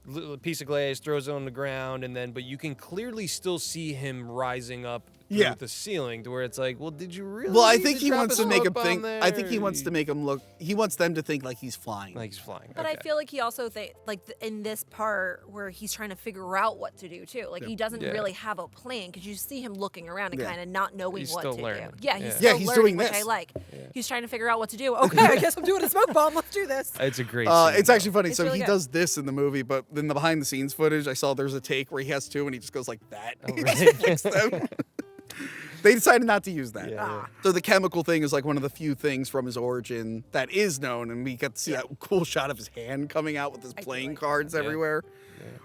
little piece of glaze, throws it on the ground, and then but you can clearly still see him rising up through the ceiling to where it's like, well, did you really? Well, I need think to he drop wants a to make him smoke bomb think. there? I think he wants to make him look. He wants them to think like he's flying. Like he's flying. But I feel like he also in this part where he's trying to figure out what to do too. Like he doesn't really have a plan because you see him looking around and kind of not knowing He's what still to learning. do. Yeah, he's Yeah. still Yeah, he's learning, doing which this. I like. He's trying to figure out what to do. Okay, I guess I'm doing a smoke bomb. Let's do this. It's a great scene. It's actually funny. It's So really he good. does this in the movie, but in the behind the scenes footage, I saw there's a take where he has two and he just goes like that. Oh, He really? just flicks them. They decided not to use that. Yeah. So the chemical thing is like one of the few things from his origin that is known, and we get to see that cool shot of his hand coming out with his playing like cards everywhere.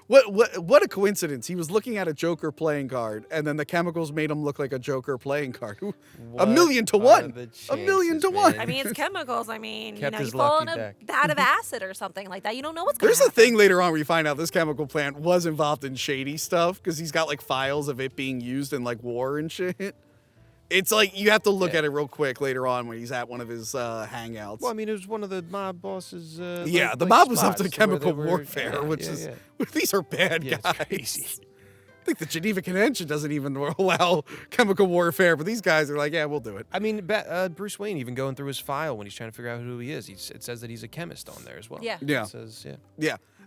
What a coincidence! He was looking at a Joker playing card, and then the chemicals made him look like a Joker playing card. A million to What are one. the A million to chances, one. man? I mean, it's chemicals. I mean, Kept you his fall lucky in a deck. vat of acid or something like that. You don't know what's going There's to a happen. thing later on where you find out this chemical plant was involved in shady stuff because he's got like files of it being used in like war and shit. It's like you have to look at it real quick later on when he's at one of his hangouts. Well, I mean, it was one of the mob bosses. Yeah, like- the like mob was up spots to where they chemical were- warfare, yeah, which yeah, is yeah. these are bad Yeah, it's guys. crazy. I think the Geneva Convention doesn't even allow chemical warfare, but these guys are like, yeah, we'll do it. I mean, Bruce Wayne even going through his file when he's trying to figure out who he is. It says that he's a chemist on there as well. Yeah. Yeah. It says,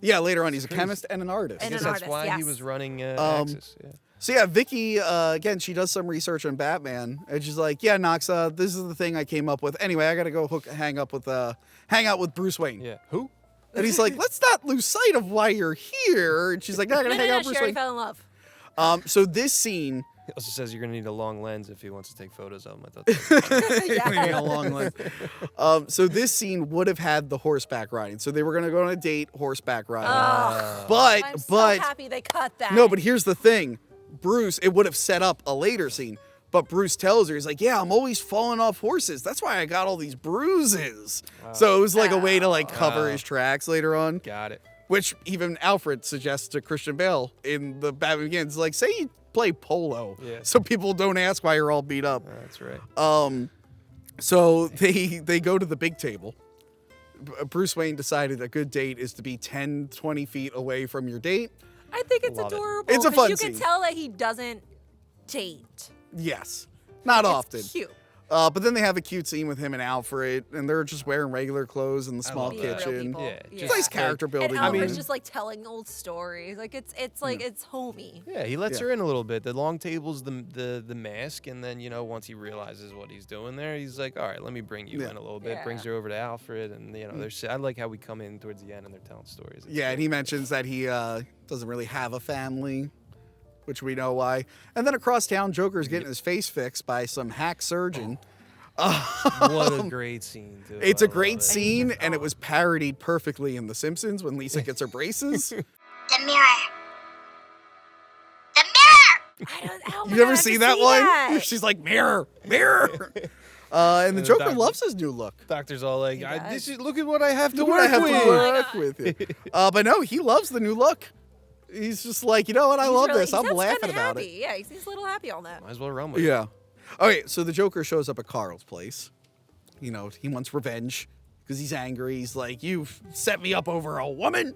Yeah, later on, he's a chemist and an artist. I And guess an that's artist, why he yes. was running Axis. Yeah. So yeah, Vicki, again, she does some research on Batman, and she's like, yeah, Knox, this is the thing I came up with. Anyway, I gotta go hang out with Bruce Wayne. Yeah. Who? And he's like, let's not lose sight of why you're here. And she's like, no, I gotta hang out with She Bruce already Wayne. fell in love. So this scene, He also says you're going to need a long lens if he wants to take photos of him. I thought that was a long line. So this scene would have had the horseback riding. So they were gonna go on a date horseback riding. but I'm so happy they cut that. no, but here's the thing. Bruce, it would have set up a later scene. But Bruce tells her, he's like, yeah, I'm always falling off horses. That's why I got all these bruises. So it was like a way to like cover his tracks later on. Got it. Which even Alfred suggests to Christian Bale in the Batman Begins. Like, say you play polo, so people don't ask why you're all beat up. That's right. So they go to the big table. Bruce Wayne decided a good date is to be 10, 20 feet away from your date. I think it's Love it. adorable. It's a 'cause fun You scene. can tell that he doesn't date. Yes. Not often. It's cute. But then they have a cute scene with him and Alfred, and they're just wearing regular clothes in the small love that. kitchen. People. Yeah, Yeah. Nice character And building. Alfred's just like telling old stories. Like it's like it's homey. Yeah, he lets Yeah. her in a little bit. The long table's the mask, and then once he realizes what he's doing there, he's like, all right, let me bring you in a little bit. Yeah. Brings her over to Alfred, and there's I like how we come in towards the end and they're telling stories. It's Yeah, and he mentions that he doesn't really have a family, which we know why. And then across town, Joker's getting his face fixed by some hack surgeon. what a great scene, too. It's I a love great it. scene, and it was parodied perfectly in The Simpsons when Lisa gets her braces. The mirror. The mirror! I don't. Oh my You God, I ever have see to that see one? that. She's like, mirror, mirror. And the Joker loves his new look. Doctor's all like, look at what I have to Look what I have work to work with. But no, he loves the new look. He's just like, you know what? I love this. I'm laughing about it. Yeah, he's a little happy on that. Might as well run with it. Yeah. Okay, so the Joker shows up at Carl's place. You know, he wants revenge because he's angry. He's like, you've set me up over a woman.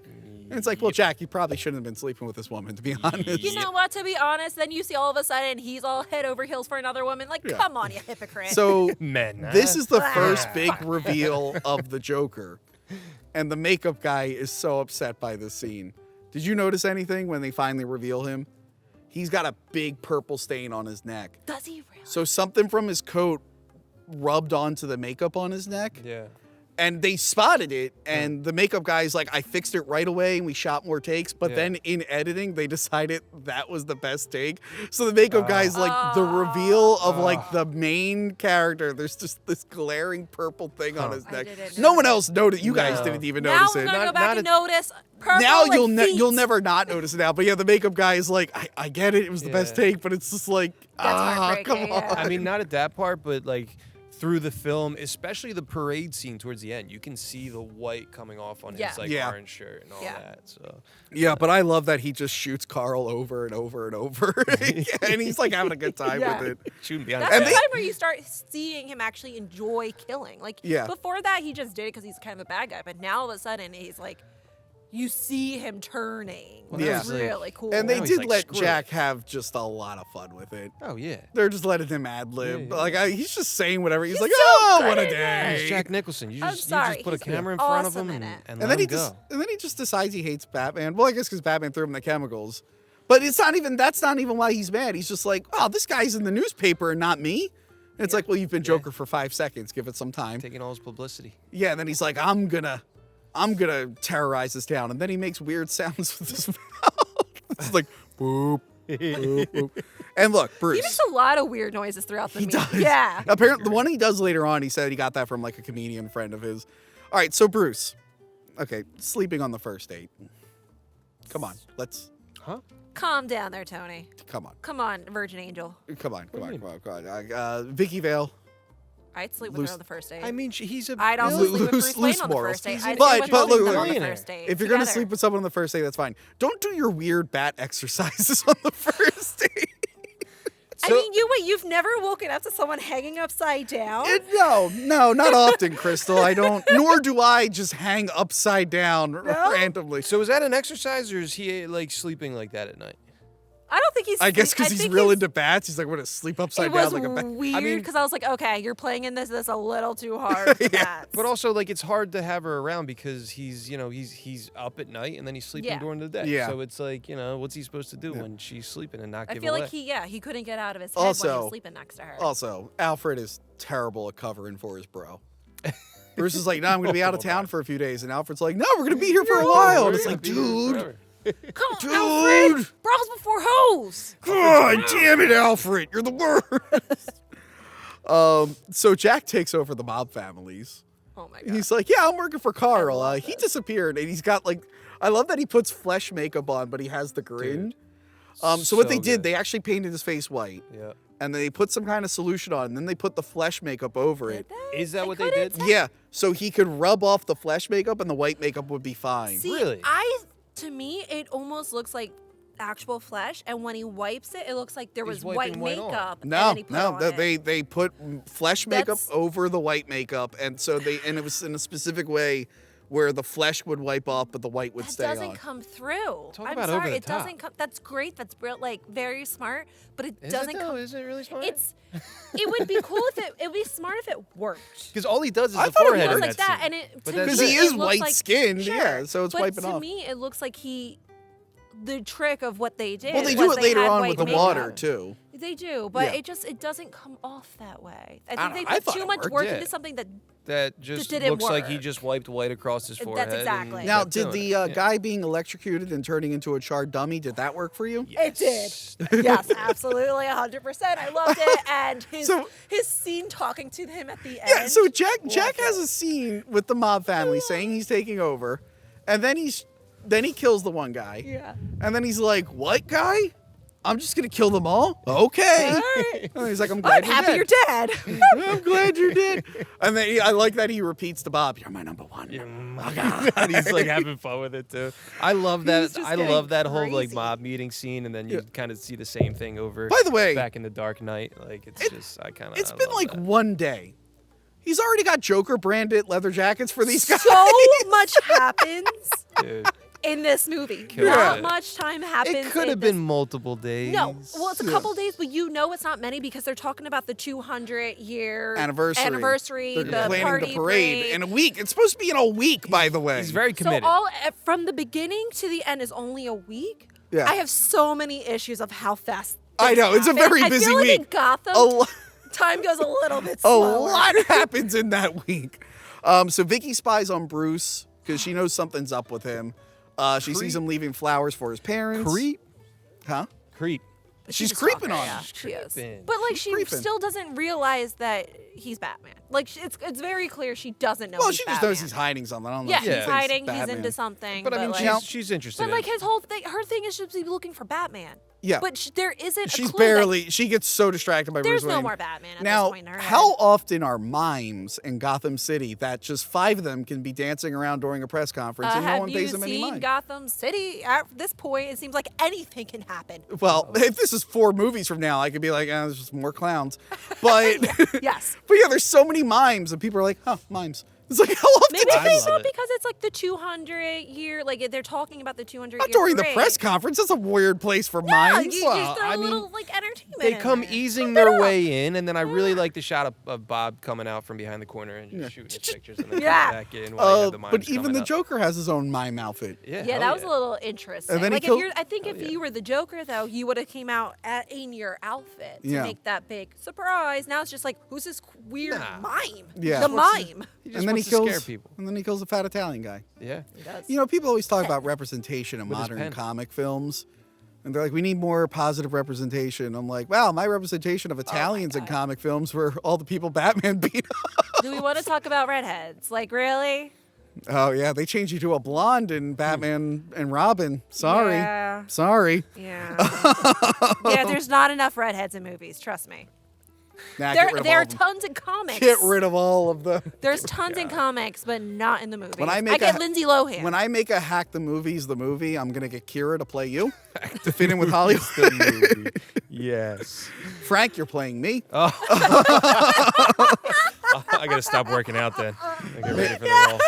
And it's like, well, Jack, you probably shouldn't have been sleeping with this woman, to be honest. You know what? To be honest, then you see all of a sudden he's all head over heels for another woman. Like, come on, you hypocrite. So Men. this is the first big reveal of the Joker. And the makeup guy is so upset by this scene. Did you notice anything when they finally reveal him? He's got a big purple stain on his neck. Does he really? So something from his coat rubbed onto the makeup on his neck. Yeah. And they spotted it, and the makeup guy's like, I fixed it right away, and we shot more takes. But then in editing, they decided that was the best take. So the makeup guy's like, the reveal of like the main character, there's just this glaring purple thing on his neck. No one else noticed. You guys didn't even notice it. Now we're going to go back and notice purple Now and you'll never not notice it now. But yeah, the makeup guy is like, I get it. It was the best take, but it's just like, come on. I mean, not at that part, but like through the film, especially the parade scene towards the end, you can see the white coming off on his like orange shirt and all that. So yeah, but I love that he just shoots Carl over and over and over, and he's like having a good time with it. Shooting behind. That's the time where you start seeing him actually enjoy killing. Like before that, he just did it because he's kind of a bad guy, but now all of a sudden he's like, you see him turning. Well, that's really cool. And they did let Jack have just a lot of fun with it. Oh, yeah. They're just letting him ad-lib. Like, he's just saying whatever. He's like, so oh, good what a at day. It's Jack Nicholson. You just put a camera in awesome front of him in and then let he him go. And then he just decides he hates Batman. Well, I guess because Batman threw him the chemicals. But that's not even why he's mad. He's just like, oh, this guy's in the newspaper and not me. And it's like, well, you've been Joker for 5 seconds. Give it some time. Taking all his publicity. Yeah, and then he's like, I'm gonna terrorize this town. And then he makes weird sounds with his mouth. It's like, boop, boop, boop. And look, Bruce. He makes a lot of weird noises throughout the movie. Does. Yeah. Apparently, the one he does later on, he said he got that from like a comedian friend of his. All right, so Bruce. Okay, sleeping on the first date. Come on, let's. Huh? Calm down there, Tony. Come on. Come on, Virgin Angel. Come on. Vicki Vale. I'd sleep with her on the first date. I mean, he's a. I'd also sleep with Bruce Wayne on the first date. I'd But sleep with both of them look, on the first date. If you're gonna sleep with someone on the first date, that's fine. Don't do your weird bat exercises on the first date. I mean, you've never woken up to someone hanging upside down? No, not often, Crystal. I don't. Nor do I just hang upside down randomly. So is that an exercise, or is he like sleeping like that at night? I don't think he's. I guess because he's real into bats. He's like, what, to sleep upside down like a bat? It was weird because I was like, okay, you're playing in this a little too hard for bats. But also, like, it's hard to have her around because he's up at night and then he's sleeping during the day. Yeah. So it's like, what's he supposed to do when she's sleeping and not give I feel away? like he couldn't get out of his head when he was sleeping next to her. Also, Alfred is terrible at covering for his bro. Bruce is like, no, I'm going to be out of town for a few days. And Alfred's like, no, we're going to be here for a while. And it's like, dude. Come on, Alfred! Bras before hoes! God damn it, Alfred! You're the worst! So Jack takes over the mob families. Oh my god. He's like, yeah, I'm working for Carl. He disappeared, and he's got like, I love that he puts flesh makeup on, but he has the grin. So what they did, they actually painted his face white. Yeah. And then they put some kind of solution on, and then they put the flesh makeup over it. Is that what they did? Yeah, so he could rub off the flesh makeup, and the white makeup would be fine. See, really? To me, it almost looks like actual flesh, and when he wipes it, it looks like there was white makeup. No, they put flesh makeup over the white makeup, and so it was in a specific way where the flesh would wipe off, but the white would stay on. That doesn't come through. Talk I'm about sorry, over the it top. doesn't come. That's great. That's like very smart, but it Is doesn't it though? come. Is it really smart? It would be cool if it would be smart if it worked. Because all he does is I the thought it forehead was in like that that, scene. and because he is white like, skinned, sure, yeah, so it's wiping off. But to me, it looks like the trick of what they did. Well, they do it later had on white with the makeup. water too. They do, but it doesn't come off that way. I think I they thought put too it much worked, work yeah. into something That just didn't looks like he work. just wiped white across his forehead. That's exactly. Now, did the guy being electrocuted and turning into a charred dummy, did that work for you? It did. Yes, absolutely, 100%. I loved it, and his scene talking to him at the end. Yeah. So Jack has a scene with the mob family saying he's taking over, and then he kills the one guy. Yeah. And then he's like, "What guy?" I'm just gonna kill them all. Okay. All right. He's like, I'm glad I'm happy you're dead. I'm glad you're dead. And then I like that he repeats to Bob, "You're my number one." Oh, God. And he's like having fun with it too. I love that. I love that whole like crazy. mob meeting scene, and then you kind of see the same thing over. By the way, back in the Dark Knight, like it's been like that. one day. He's already got Joker branded leather jackets for these guys. So much happens Dude. in this movie. Killed Not it. much time happens. It could have been multiple days. No, well, it's a couple days, but you know it's not many because they're talking about the 200-year anniversary. the They're planning party the parade in a week. It's supposed to be in a week, by the way. He's very committed. So from the beginning to the end is only a week. Yeah. I have so many issues of how fast. I know, it's a very busy I feel like week. in Gotham, time goes a little bit slower. A lot happens in that week. So Vicki spies on Bruce because she knows something's up with him. She sees him leaving flowers for his parents. Creep. Huh? Creep. She's creeping on him. She is. Creeping. But like She's she creeping. still doesn't realize that he's Batman. Like it's very clear she doesn't know. Well, he's she just Batman. knows he's hiding something. I don't know. Yeah, if she he's thinks hiding. Batman. He's into something. But I mean, like, she's interested. But in like it. his whole thing, her thing is just to be looking for Batman. Yeah. But there isn't. She's a clue that barely. She gets so distracted by there's Bruce no Wayne. more Batman at Now, this point in her how head. often are mimes in Gotham City that just 5 of them can be dancing around during a press conference and no one pays them any Have you seen mind? Gotham City? At this point, it seems like anything can happen. Well, if this is 4 movies from now, I could be like, there's just more clowns. But Yes. but yeah, there's so many mimes, and people are like, mimes. It's like, how often? Maybe do it's you- not because it's like the 200-year, like they're talking about the 200-year Not during the parade. press conference. That's a weird place for No, mimes. you just throw a little like entertainment. They in come there. easing Pump it their up. way in, and then I really like the shot of Bob coming out from behind the corner and just shooting his pictures and then Yeah. coming back in while you have the mimes But even coming the up. Joker has his own mime outfit. Yeah, hell that was a little interesting. And then he like killed- I think if you were the Joker though, you would have came out in your outfit to Yeah. make that big surprise. Now it's just like, who's this weird mime? Yeah. The mime. He just And then he wants to kills scare people. And then he kills a fat Italian guy. Yeah. He does. You know, people always talk about representation in With his modern pen. comic films. And they're like, we need more positive representation. I'm like, wow, my representation of Italians in comic films were all the people Batman beat up. Do we want to talk about redheads? Like, really? Oh, yeah, they changed you to a blonde in Batman and Robin. Sorry. Yeah. Sorry. Yeah. Yeah, there's not enough redheads in movies, trust me. Nah, get rid of There all are of them. tons in comics. Get rid of all of them. There's tons in comics, but not in the movies. When I I make get a- Lindsay Lohan. When I make a Hack the Movies the movie, I'm going to get Kira to play you to fit in with Hollywood. The movie. Yes. Frank, you're playing me. I gotta stop working out then. I get ready for the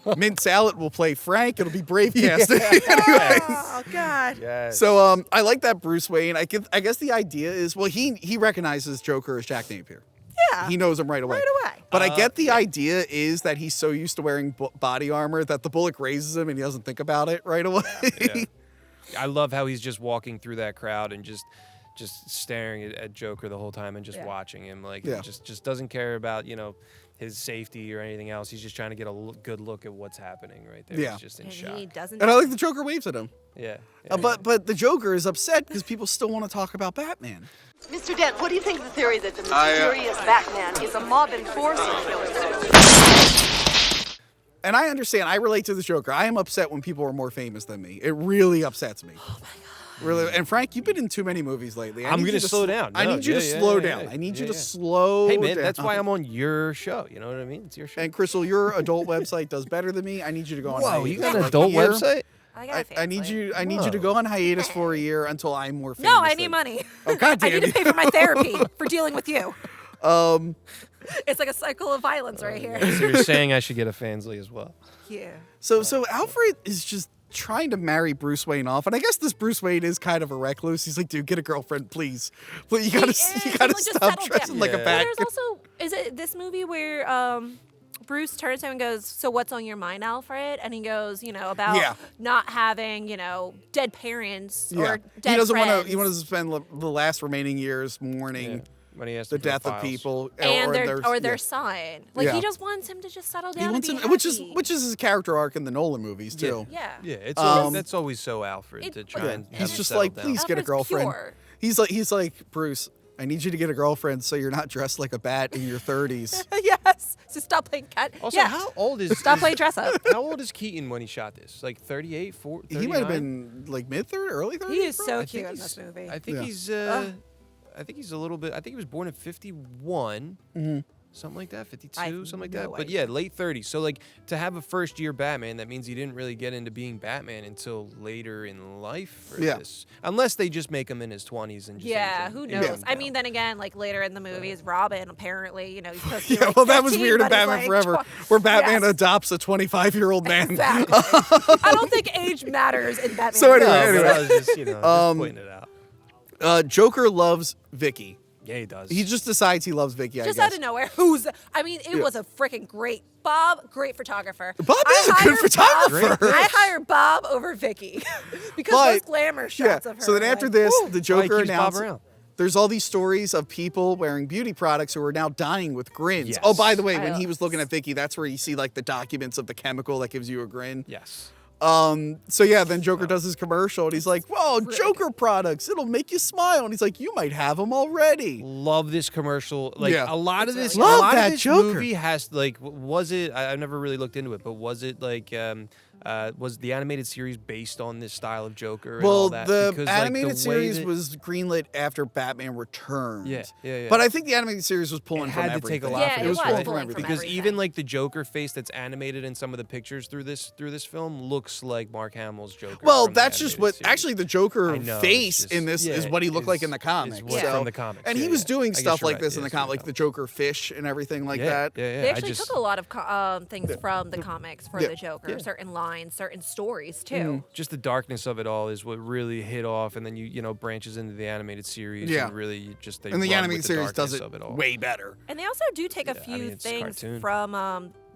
role. Mint Salad will play Frank. It'll be brave casting. Oh God. Yes. So I like that Bruce Wayne. I guess the idea is, well, he recognizes Joker as Jack Napier. Yeah. He knows him right away. Right away. But I get the idea is that he's so used to wearing body armor that the bullet grazes him and he doesn't think about it right away. Yeah. I love how he's just walking through that crowd and just staring at Joker the whole time and just watching him. Like, Yeah. just doesn't care about, his safety or anything else. He's just trying to get a good look at what's happening right there. Yeah. He's just in And shock. he doesn't. And I like the Joker waves at him. Yeah. But the Joker is upset because people still want to talk about Batman. Mr. Dent, what do you think of the theory that the mysterious Batman is a mob enforcer killer? And I understand. I relate to the Joker. I am upset when people are more famous than me. It really upsets me. Oh my God. Really. And Frank, you've been in too many movies lately. I'm going to slow down. I need you to slow down. I need you to slow down. Hey, man, that's why I'm on your show. You know what I mean? It's your show. And Crystal, your adult website does better than me. I need you to go on hiatus. Whoa, you got for an a adult year. website? I need you to go on hiatus for a year until I'm more famous. No, I need than- money. Oh, God I damn need to you. pay for my therapy for dealing with you. It's like a cycle of violence right here. So you're saying I should get a Fansly as well? Yeah. So Alfred is just trying to marry Bruce Wayne off, and I guess this Bruce Wayne is kind of a recluse. He's like, dude, get a girlfriend, please. You gotta Like, just stop settle dressing down. like a Well, bat. there's also, is it this movie where Bruce turns to him and goes, so what's on your mind, Alfred? And he goes, about not having, dead parents or dead He doesn't friends. want to. He wants to spend the last remaining years mourning When he has the to fill death of files. people and their yeah. son. Like, Yeah. he just wants him to just settle down He wants and be him, happy. which is his character arc in the Nolan movies too. Yeah. Yeah, it's that's always so Alfred to try and have He's him just settle like, down. please get a Alfred's girlfriend. pure. He's like Bruce. I need you to get a girlfriend so you're not dressed like a bat in your 30s. Yes. So stop playing cat. Also, how old is... Stop playing dress up. How old is Keaton when he shot this? Like 38, 40, He might have been like mid-30s, early 30s? He is so cute in this movie. I think he's... I think he's a little bit... I think he was born in 51. Mm-hmm. Something like that, 52, something like that. But yeah, late 30s. So like to have a first-year Batman, that means he didn't really get into being Batman until later in life for this. Unless they just make him in his 20s and just who knows? I mean, then again, like later in the movies, Robin apparently, he's supposed to be well, that was weird in Batman Forever, where Batman adopts a 25-year-old man. Exactly. I don't think age matters in Batman. So anyway, I was just, just pointing it out. Joker loves Vicki. Yeah, he does. He just decides he loves Vicki, Just I guess. out of nowhere. It was a freaking great Bob, great photographer. Bob is a good photographer. I hire Bob over Vicki because those glamour shots of her. So then after this, the Joker announced around. There's all these stories of people wearing beauty products who are now dying with grins. Yes. Oh, by the way, when he was looking at Vicki, that's where you see like the documents of the chemical that gives you a grin. Yes. So yeah, then Joker does his commercial and he's like, "Whoa, Joker products, it'll make you smile." And he's like, "You might have them already." Love this commercial. Like a lot of this, Love a lot that of this Joker. movie has like, was it? I've never really looked into it, but was it like, was the animated series based on this style of Joker? And Well, all that? the Because, animated the series was greenlit after Batman Returned. Yeah. But I think the animated series was pulling from had to everything. take a lot from it was everything. pulling from everything. Because even like the Joker face that's animated in some of the pictures through this film looks like Mark Hamill's Joker. Well, from the that's just what animated series. actually the Joker I know, face it's just- in this is what he looked like in the comics. From the comics. And he yeah, was yeah. doing I guess stuff you're like right, this in yeah, the comic, like the Joker fish and everything like that. Yeah. They actually took a lot of things from the comics for the Joker, certain lines, certain stories too. Just the darkness of it all is what really hit off, and then you branches into the animated series. Yeah. And really just they And the run animated with series does darkness it of it all. way better. And they also do take a few it's things cartoon. from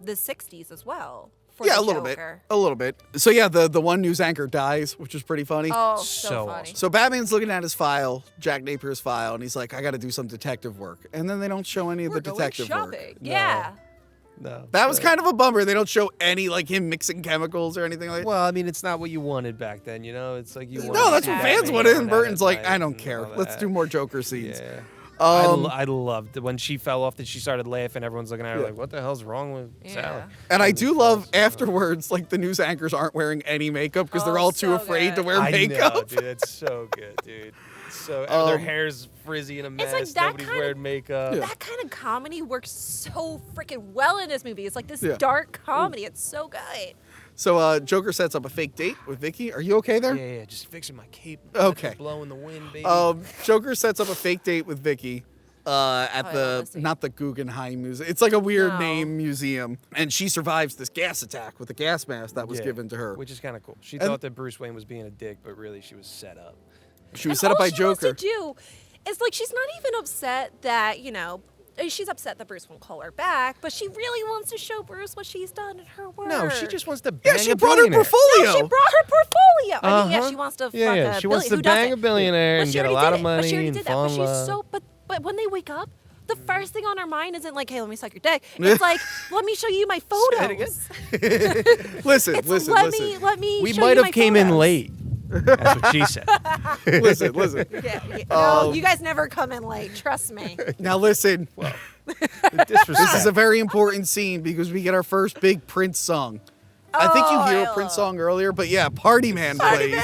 the 60s as well. For Yeah, the a little Joker. bit. A little bit. So yeah, the one news anchor dies, which is pretty funny. Oh, So so funny. awesome. So Batman's looking at his file, Jack Napier's file, and he's like, "I got to do some detective work." And then they don't show any of We're the going detective shopping. work. Yeah. No, That was kind of a bummer. They don't show any like him mixing chemicals or anything like that. Well, I mean, it's not what you wanted back then, It's like you. No, that's what fans wanted. And Burton's like, I "I don't care. Let's do more Joker scenes." Yeah. Um, I loved when she fell off that she started laughing. Everyone's looking at her like, "What the hell's wrong with Sally?" And I do love afterwards, like the news anchors aren't wearing any makeup because they're all too so afraid to good. wear makeup. I know, dude. It's so good, dude. So their hair's frizzy and a mess. like that Nobody's kind of- wearing makeup. That kind of comedy works so freaking well in this movie. It's like this Yeah. dark comedy. It's so good. So Joker sets up a fake date with Vicki. Are you okay there? Yeah, just fixing my cape. Okay. Blowing the wind, baby. Joker sets up a fake date with Vicki at not the Guggenheim Museum. It's like a weird name museum. And she survives this gas attack with the gas mask that was given to her. Which is kind of cool. She thought that Bruce Wayne was being a dick, but really she was set up. She was set up by Joker. All she wants to do is like she's not even upset that she's upset that Bruce won't call her back, but she really wants to show Bruce what she's done in her work. No, she just wants to bang she a brought her billionaire. portfolio. No, she brought her portfolio. I mean, she wants to fuck Yeah, a she wants to who bang a doesn't? billionaire But and she get a already lot did of it. But she money already and did that. fall But in she's love. so. But when they wake up, the first thing on her mind isn't like, "Hey, let me suck your dick." It's like, "Let me show you my photos." Listen. Let me. We show might you have my came in photos. late. That's what she said. Listen. No, you guys never come in late. Trust me. Now listen. This is a very important scene because we get our first big Prince song. I think you hear a Prince song earlier, but yeah, Party Man plays.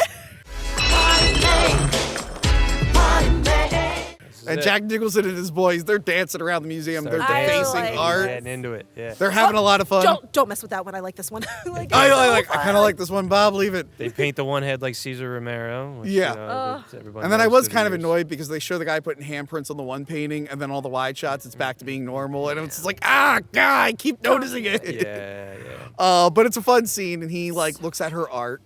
And Jack Nicholson and his boys, they're dancing around the museum. They're I defacing like art. Getting into it. Yeah. They're having a lot of fun. Don't mess with that one. I like this one. I kind of like this one, Bob. Leave it. They paint the one head like Cesar Romero. Which, Yeah. everybody And then I knows was through the kind of years. annoyed because they show the guy putting handprints on the one painting, and then all the wide shots, it's back to being normal, and it's just like, God, I keep noticing it. Yeah. But it's a fun scene, and he like looks at her art,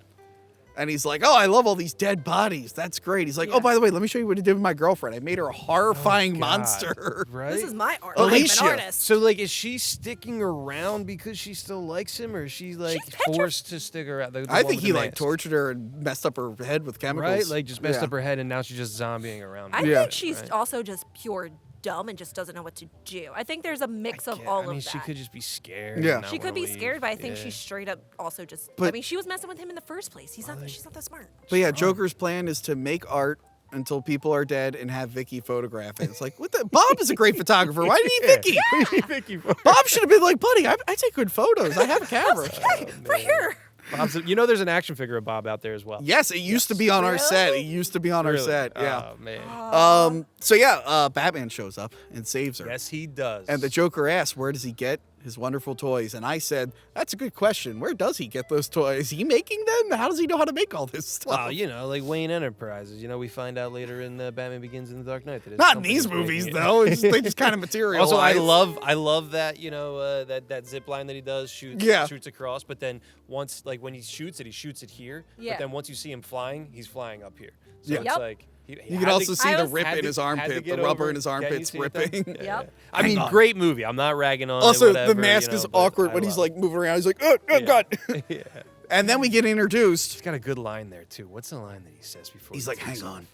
and he's like, "Oh, I love all these dead bodies. That's great." He's like, "Oh, by the way, let me show you what I did with my girlformand. I made her a horrifying monster." Right? This is my art. Alicia. I'm an artist. So, like, is she sticking around because she still likes him, or is she, like, forced to stick around? The I one think with he the like mask? tortured her and messed up her head with chemicals. Right? Like, just messed up her head, and now she's just zombieing around. I think she's also just pure dumb and just doesn't know what to do. I think there's a mix of all of that. She could just be scared. Yeah. and not She could wanna be leave. scared, but I think Yeah. she's straight up also just. But- I mean, she was messing with him in the first place. She's not that smart. But yeah, Joker's plan is to make art until people are dead and have Vicki photograph it. It's like, what the? Bob is a great photographer. Why did he need Vicki? What do you need Vicki for? Bob should have been like, buddy, I take good photos. I have a camera. Right here. Bob's there's an action figure of Bob out there as well. Yes, it used to be on our set. It used to be on our set. Yeah. Oh man. So yeah, Batman shows up and saves her. Yes, he does. And the Joker asks, where does he get his wonderful toys? And I said, that's a good question. Where does he get those toys? Is he making them? How does he know how to make all this stuff? Well, like Wayne Enterprises. We find out later in Batman Begins in the Dark Knight that his not in these movies though. They just kind of materialize. Also, I love that that zip line that he does shoots across. But then once when he shoots it here. Yeah. But then once you see him flying, he's flying up here. So Yeah. it's Yep. like. You can also see the rip in his armpit, the rubber in his armpits ripping. Yep. I mean, great movie. I'm not ragging on Also, it. Whatever, the mask is awkward when he's like moving around. He's like, oh God. Yeah. And then we get introduced. He's got a good line there too. What's the line that he says before? He's like, hang on.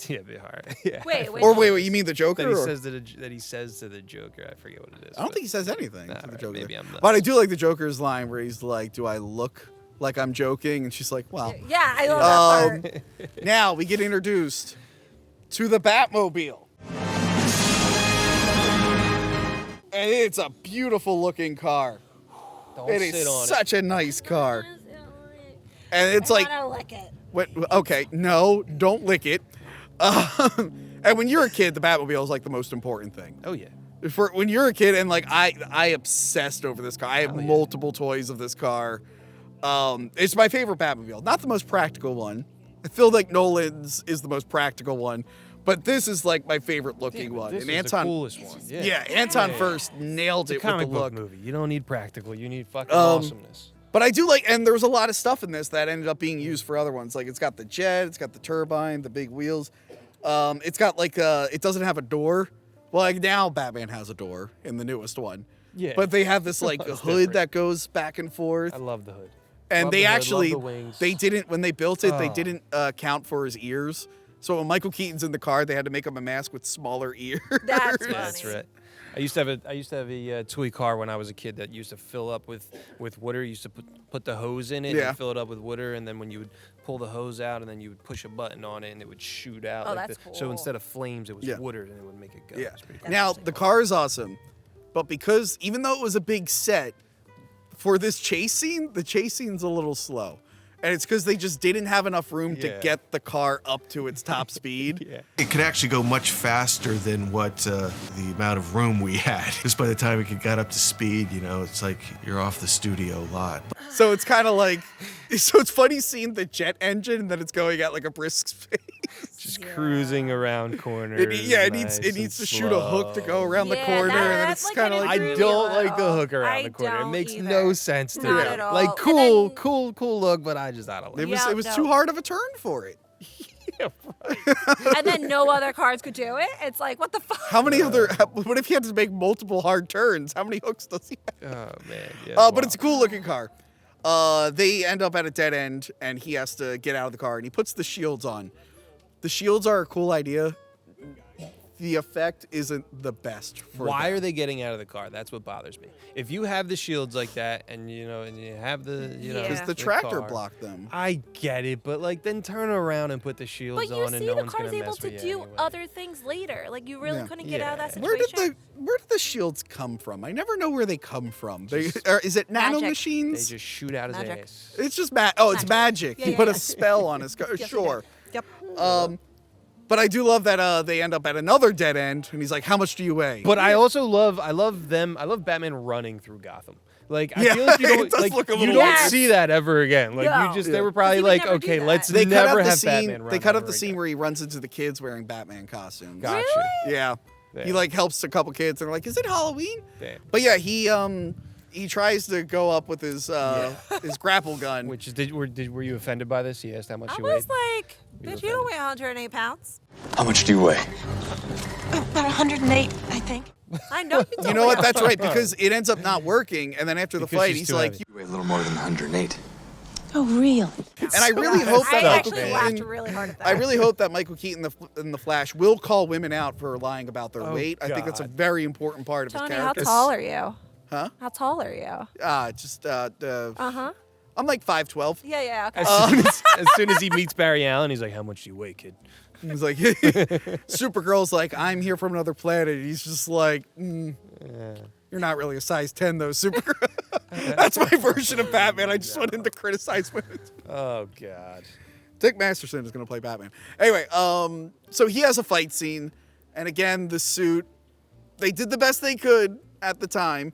Yeah, a bit hard. Yeah. Wait. Or wait, you mean the Joker? That he says to the Joker. I forget what it is. I don't think he says anything to the right, Joker. maybe I'm not. But I do like the Joker's line where he's like, do I look like I'm joking? And she's like, well. Yeah, I love that part. Now we get introduced to the Batmobile. And it's a beautiful looking car. It is such a nice car. And it's like, I want to lick it. Okay, no, don't lick it. And when you're a kid, the Batmobile is like the most important thing. Oh yeah. When you're a kid, and like I obsessed over this car. I have multiple toys of this car. It's my favorite Batmobile. Not the most practical one. I feel like Nolan's is the most practical one, but this is like my favorite looking one. This And is Anton, the coolest one. yeah, Anton first nailed it It's a comic with the book look. movie. You don't need practical. You need fucking awesomeness. But I do like, and there was a lot of stuff in this that ended up being used for other ones. Like it's got the jet, it's got the turbine, the big wheels. It's got like it doesn't have a door. Well, like now Batman has a door in the newest one. Yeah. But they have this like hood different. that goes back and forth. I love the hood. And Love they the hood, actually, love the wings. they didn't, when they built it, they Oh. didn't count for his ears. So when Michael Keaton's in the car, they had to make him a mask with smaller ears. That's funny. That's right. I used to have a toy car when I was a kid that used to fill up with water. You used to put the hose in it Yeah. and fill it up with water, and then when you would pull the hose out, and then you would push a button on it, and it would shoot out. Oh, like that's So cool. instead of flames, it was Yeah. water, and it would make it go. Yeah. It's pretty cool. Now, the car is awesome. But because, even though it was a big set, for this chase scene, the chase scene's a little slow. And it's because they just didn't have enough room to Yeah. get the car up to its top speed. Yeah. It could actually go much faster than what the amount of room we had. Just by the time it got up to speed, it's like you're off the studio lot. So it's kind of like, so it's funny seeing the jet engine and then it's going at like a brisk pace. Just cruising around corners. It nice needs to and shoot a hook to go slow. around the corner, and then that's it's like kind of an like. I Really don't well. like the hook around I the corner. It don't makes either. no sense to Not me. at all. Like And cool, then- cool look, but I don't like It it. was Yeah, it was no. too hard of a turn for it. And then no other cars could do it. It's like, what the fuck? How many other? What if he had to make multiple hard turns? How many hooks does he have? Oh man, yeah. But it's a cool looking car. They end up at a dead end, and he has to get out of the car, and he puts the shields on. The shields are a cool idea. The effect isn't the best. For Why them. are they getting out of the car? That's what bothers me. If you have the shields like that, and you have the Yeah. Because the tractor car, blocked them. I get it, but then turn around and put the shields But you on, and see no the one's car's gonna able mess to with you do anyway. other things later. Like, you really Yeah. couldn't get out of that Where situation. did the shields come from? I never know where they come from. Is it nano Magic. machines? They just shoot out his Magic. ass. It's just it's magic. Yeah, He yeah, put yeah. a spell on his car. Yes, Sure. Yep. But I do love that they end up at another dead end, and he's like, "How much do you weigh?" But I also love Batman running through Gotham. Like I Yeah, feel like you it don't does like look a you little don't weird. see that ever again. Like No. you just Yeah. they were probably He would like, never do okay, that. let's they cut never out the have scene. Batman run. They cut out ever the scene again. where he runs into the kids wearing Batman costumes. Gotcha. Yeah. Yeah. He like helps a couple kids, and they're like, "Is it Halloween?" Damn. But yeah, he tries to go up with his his grapple gun. Which is, were you offended by this? He asked how much I you was weighed. like, bitch, you don't weigh 108 pounds. How much do you weigh? About 108, I think. I know you don't You know weigh what? That's right, because it ends up not working, and then after the Because fight, she's he's too like, heavy. You weigh a little more than 108. Oh, really? and I really hope I that actually Michael laughed Keaton, really hard at that. I really hope that Michael Keaton in the Flash will call women out for lying about their Oh, weight. I think that's a God. very important part of Tony, his how character. tall are you? Huh? How tall are you? Just I'm like 5'12". Yeah. Okay. As soon as he meets Barry Allen, he's like, "How much do you weigh, kid?" He's like, Supergirl's like, "I'm here from another planet." He's just like, "You're not really a size 10 though, Supergirl." That's my version of Batman. I just went in to criticize women. Oh God. Dick Masterson is going to play Batman. Anyway, so he has a fight scene, and again, the suit. They did the best they could at the time.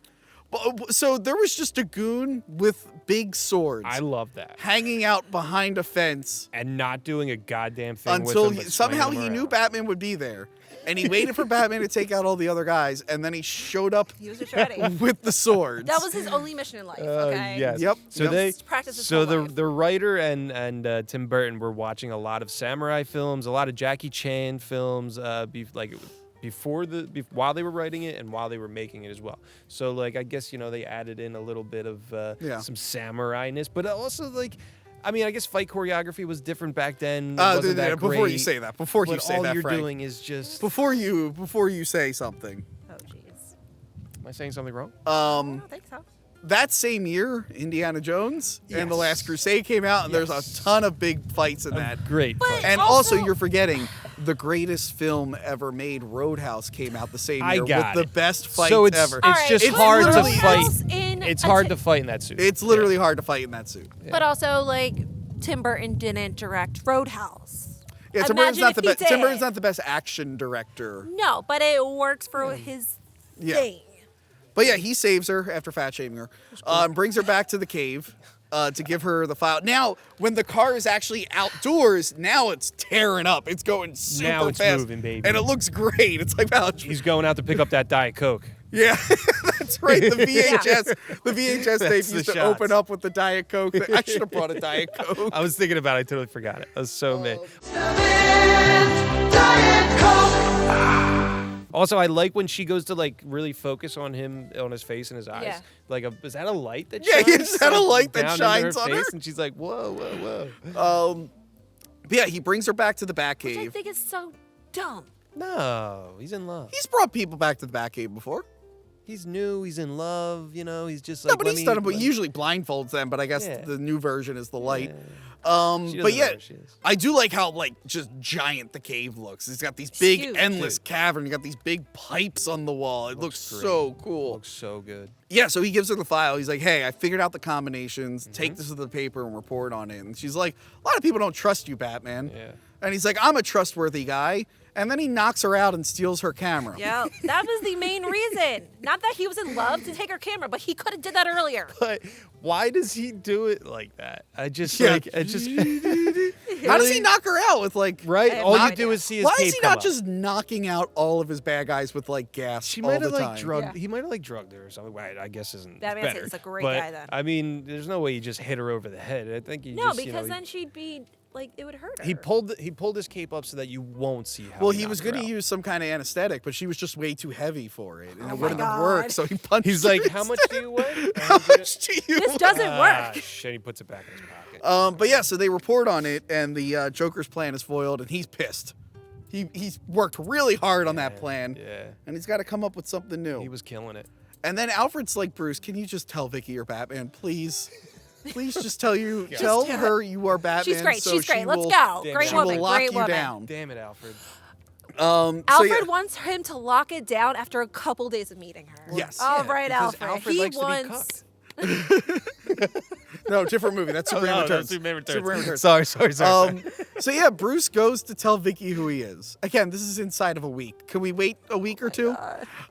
So there was just a goon with big swords. I love that. Hanging out behind a fence. And not doing a goddamn thing until with him, but somehow swinging he him knew around. Batman would be there. And he waited for Batman to take out all the other guys, and then he showed up He was just ready. with the swords. That was his only mission in life, okay? Yes. Yep. So Yep. they, Just practice his so whole life. the writer and Tim Burton were watching a lot of samurai films, a lot of Jackie Chan films, while they were writing it and while they were making it as well. So like I guess they added in a little bit of some samurai-ness, but also like. I mean, I guess fight choreography was different back then. Before you say that, all you're Frank. doing is just Before you say something. Oh, jeez. Am I saying something wrong? I don't think so. That same year, Indiana Jones and The Yes. Last Crusade came out, and there's a ton of big fights in that. Great. But fight. And also- also, you're forgetting the greatest film ever made, Roadhouse, came out the same I year with got the it. best fights So it's ever. All right, just put hard to literally fight. Roadhouse in It's a hard ti- to fight in that suit. It's literally hard to fight in that suit. But also, like, Tim Burton didn't direct Roadhouse. Yeah, Tim Burton's Imagine not if the he best. Tim did. Burton's not the best action director. No, but it works for his Yeah. thing. But yeah, he saves her after fat shaming her, and brings her back to the cave to give her the file. Now, when the car is actually outdoors, now it's tearing up. It's going super Now it's fast, moving, baby. and it looks great. It's like, wow, He's going out to pick up that Diet Coke. yeah, that's right. The VHS, the VHS tape That's the used to shots. open up with the Diet Coke. I should have brought a Diet Coke. I was thinking about it. I totally forgot it. I was so mad. Also, I like when she goes to like really focus on him, on his face and his eyes. Yeah. Like, is that a light that Yeah, shines? is that a light that down into shines on her? face? And she's like, whoa. But yeah, he brings her back to the Which I Batcave. think is so dumb. No, he's in love. He's brought people back to the Batcave before. He's new. He's in love. He's just No, like. but he's done it. But he usually blindfolds them. But I guess Yeah. the new version is the light. She But doesn't know yeah, where she is. I do like how like just giant the cave looks. It's got these big huge. endless cavern. You got these big pipes on the wall. It looks great. so cool. Looks so good. Yeah, so he gives her the file. He's like, "Hey, I figured out the combinations. Mm-hmm. Take this to the paper and report on it." And she's like, "A lot of people don't trust you, Batman." Yeah. And he's like, "I'm a trustworthy guy." And then he knocks her out and steals her camera. Yeah, that was the main reason. Not that he was in love to take her camera, but he could have did that earlier. But why does he do it like that? I just Yeah. like. I just. How does he knock her out with like? Right. have All no you do idea. is see his Why cape is he come not up. just knocking out all of his bad guys with like gas? She all might have the like time? drugged. Yeah. He might have like drugged her or something. Right, I guess isn't That better. man's a great but, guy then. I mean, there's no way you just hit her over the head. I think you No, just because then she'd be like, it would hurt her. he pulled his cape up so that you won't see how. Well, he he was knocked her going to out. use some kind of anesthetic, but she was just way too heavy for it, and Oh it my wouldn't have God. worked. So he punched. He's her like, "How much do you weigh?" How much do you? This doesn't Ah, work. shit! He puts it back in his pocket. But yeah, so they report on it, and the Joker's plan is foiled, and he's pissed. He's worked really hard on that plan, Yeah. and he's got to come up with something new. He was killing it. And then Alfred's like, "Bruce, can you just tell Vicki you're Batman, please? Please just tell do her you are Batman." She's great. So she's great. she Let's will- go. Damn, Great She woman. will lock Great you woman. down. Damn it, Alfred. So Alfred yeah. wants him to lock it down after a couple days of meeting her. Yes. All Yeah, right, because Alfred. Alfred He likes to be wants. No, different movie. That's Superman Returns. Superman Returns. Superman Returns. Sorry. So yeah, Bruce goes to tell Vicki who he is. Again, this is inside of a week. Can we wait a week or two?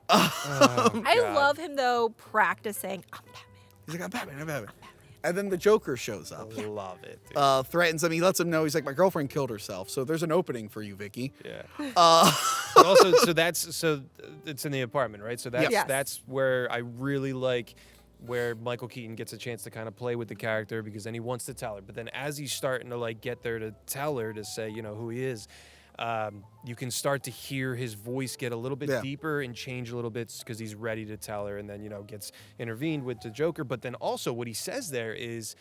I love him though practicing. I'm Batman. He's like, "I'm Batman, I'm Batman." And then the Joker shows up. Love it. Dude. Threatens him. He lets him know. He's like, "My girlfriend killed herself, so there's an opening for you, Vicki." Yeah. Uh, But also, so it's in the apartment, right? So that's Yes. that's where I really like where Michael Keaton gets a chance to kind of play with the character because then he wants to tell her. But then as he's starting to like get there to tell her to say, who he is, you can start to hear his voice get a little bit deeper and change a little bit because he's ready to tell her, and then, you know, gets intervened with the Joker. But then also what he says there is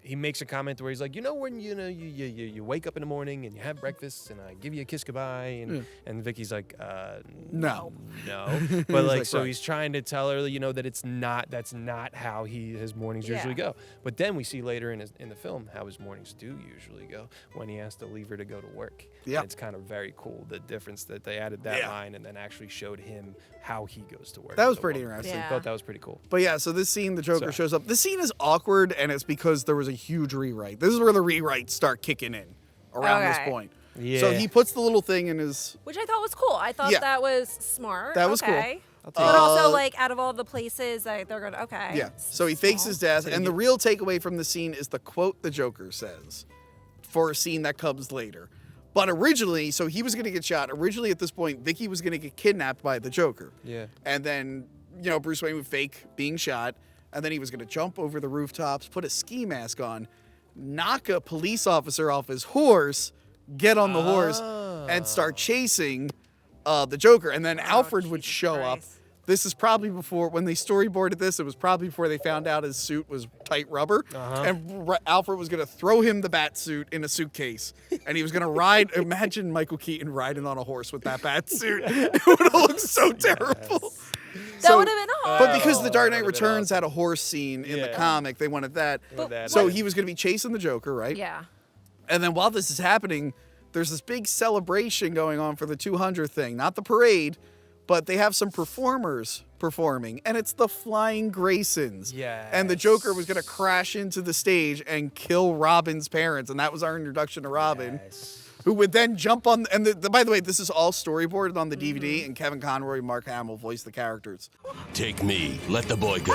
he makes a comment where he's like, you know, when you wake up in the morning and you have breakfast and I give you a kiss goodbye, and Vicky's like, no. But like, so he's trying to tell her, you know, that that's not how his mornings usually go. But then we see later in the film how his mornings do usually go when he has to leave her to go to work. Yeah, it's kind of very cool, the difference that they added that line and then actually showed him how he goes to work. That was pretty interesting. I thought that was pretty cool. But yeah, so this scene, the Joker shows up. This scene is awkward, and it's because there was a huge rewrite. This is where the rewrites start kicking in around this point. Yeah. So he puts the little thing in his... Which I thought was cool. I thought that was smart. That was cool. But also, like, out of all the places, they're going, Yeah, so he fakes his death, and the real takeaway from the scene is the quote the Joker says for a scene that comes later. But originally, so he was going to get shot. Originally, at this point, Vicki was going to get kidnapped by the Joker. Yeah. And then, you know, Bruce Wayne would fake being shot, and then he was going to jump over the rooftops, put a ski mask on, knock a police officer off his horse, get on the horse, and start chasing the Joker. And then Alfred would show up. This is probably before, when they storyboarded this, it was probably before they found out his suit was tight rubber. And Alfred was going to throw him the bat suit in a suitcase. And he was going to ride, imagine Michael Keaton riding on a horse with that bat suit. It would have looked so terrible. That would have been hard. But because The Dark Knight Returns had a horse scene in the comic, they wanted that. So he was going to be chasing the Joker, right? Yeah. And then while this is happening, there's this big celebration going on for the 200th thing. Not the parade, but they have some performers performing, and it's the Flying Graysons. Yeah. And the Joker was going to crash into the stage and kill Robin's parents, and that was our introduction to Robin. Who would then jump on, and by the way, this is all storyboarded on the DVD, and Kevin Conroy and Mark Hamill voice the characters. Take me, let the boy go.